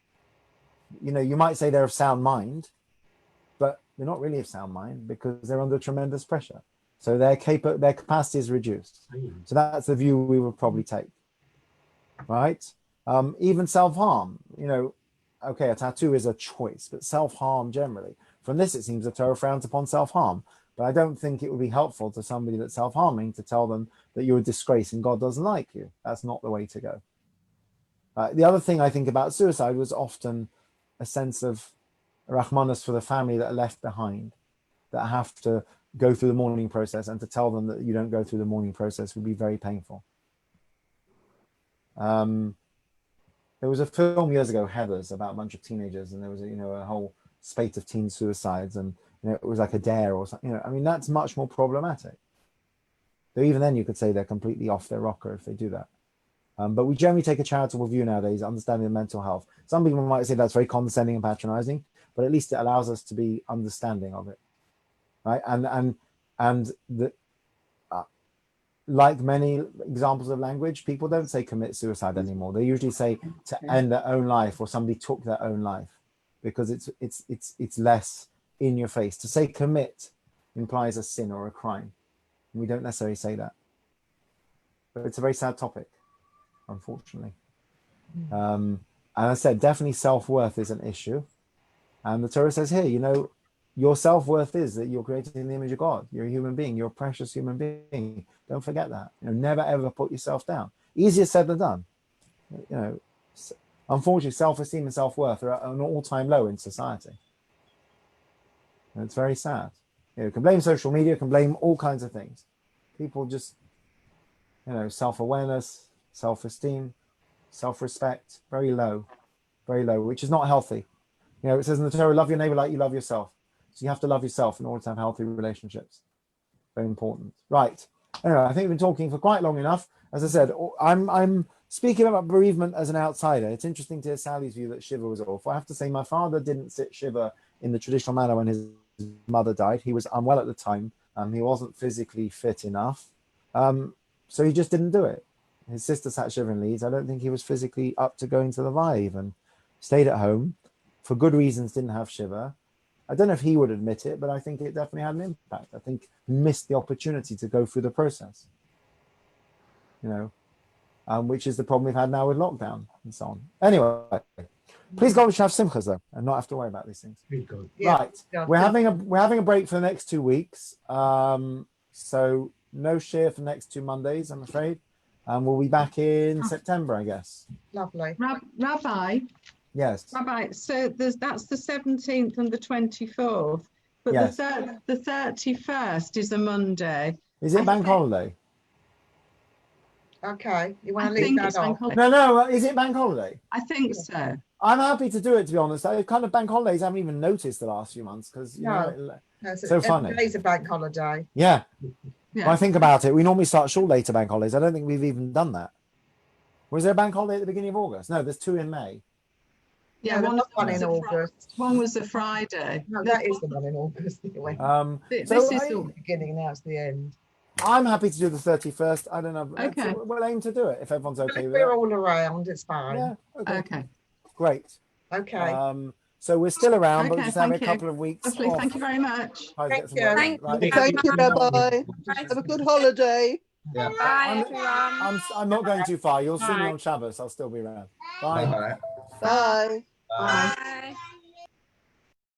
You know, you might say they're of sound mind, but they're not really of sound mind because they're under tremendous pressure. So their capacity is reduced. So that's the view we would probably take, right? Even self-harm, you know, okay, a tattoo is a choice, but self-harm generally. From this, it seems the Torah frowns upon self-harm, but I don't think it would be helpful to somebody that's self-harming to tell them that you're a disgrace and God doesn't like you. That's not the way to go. The other thing I think about suicide was often a sense of rachmanis for the family that are left behind, that have to go through the mourning process, and to tell them that you don't go through the mourning process would be very painful. There was a film years ago, Heathers, about a bunch of teenagers, and there was a whole spate of teen suicides, and it was like a dare or something. I mean, that's much more problematic. Though even then, you could say they're completely off their rocker if they do that. But we generally take a charitable view nowadays, understanding of mental health. Some people might say that's very condescending and patronizing, but at least it allows us to be understanding of it, right? And like many examples of language, people don't say commit suicide anymore. They usually say to end their own life, or somebody took their own life, because it's less in your face. To say commit implies a sin or a crime. And we don't necessarily say that. But it's a very sad topic, unfortunately. And I said, definitely self-worth is an issue. And the Torah says here, your self-worth is that you're created in the image of God. You're a human being. You're a precious human being. Don't forget that. Never, ever put yourself down. Easier said than done. Unfortunately, self-esteem and self-worth are at an all-time low in society. And it's very sad. You can blame social media, can blame all kinds of things. People just, self-awareness, self-esteem, self-respect, very low, which is not healthy. It says in the Torah, love your neighbor like you love yourself. So you have to love yourself in order to have healthy relationships. Very important. Right. Anyway, I think we've been talking for quite long enough. As I said, I'm speaking about bereavement as an outsider. It's interesting to hear Sally's view that Shiva was awful. I have to say my father didn't sit Shiva in the traditional manner when his mother died. He was unwell at the time. He wasn't physically fit enough. So he just didn't do it. His sister sat Shiva in Leeds. I don't think he was physically up to going to the Vai even. Stayed at home. For good reasons, didn't have Shiva. I don't know if he would admit it, but I think it definitely had an impact. I think he missed the opportunity to go through the process, which is the problem we've had now with lockdown and so on. Anyway, please God we should have simchas though, and not have to worry about these things. Yeah. Right, we're having a break for the next 2 weeks, so no share for the next 2 Mondays, I'm afraid, and we'll be back in September, I guess. Lovely. Rabbi. Yes. Rabbi, so that's the 17th and the 24th, but Yes. the 31st is a Monday. Is it bank holiday? Okay, you want I to leave think that it's bank off? holiday. No, is it bank holiday? I think so. I'm happy to do it, to be honest. I kind of bank holidays I haven't even noticed the last few months because No, so funny. Every day's a bank holiday. Yeah. Yeah. When I think about it, we normally start short later bank holidays. I don't think we've even done that. Was there a bank holiday at the beginning of August? No, there's 2 in May. Yeah, No, one there was one was in a August. One was a Friday. No, that is the one in August anyway. This So is The beginning, now it's the end. I'm happy to do the 31st. I don't know. Okay. We'll aim to do it if everyone's okay with We're it. all around, it's fine. Yeah. Okay. Okay. Great. Okay. So we're still around, but Okay, we're just having a thank you. couple of weeks Lovely. off. Thank you very much. Try to get Thank some you. work done. Thank Right. Thank you, Rabbi. Have a good holiday. Yeah. Bye, everyone. I'm not going too far. You'll see me Bye. on Shabbos. I'll still be around. Bye. Bye. Bye. Bye.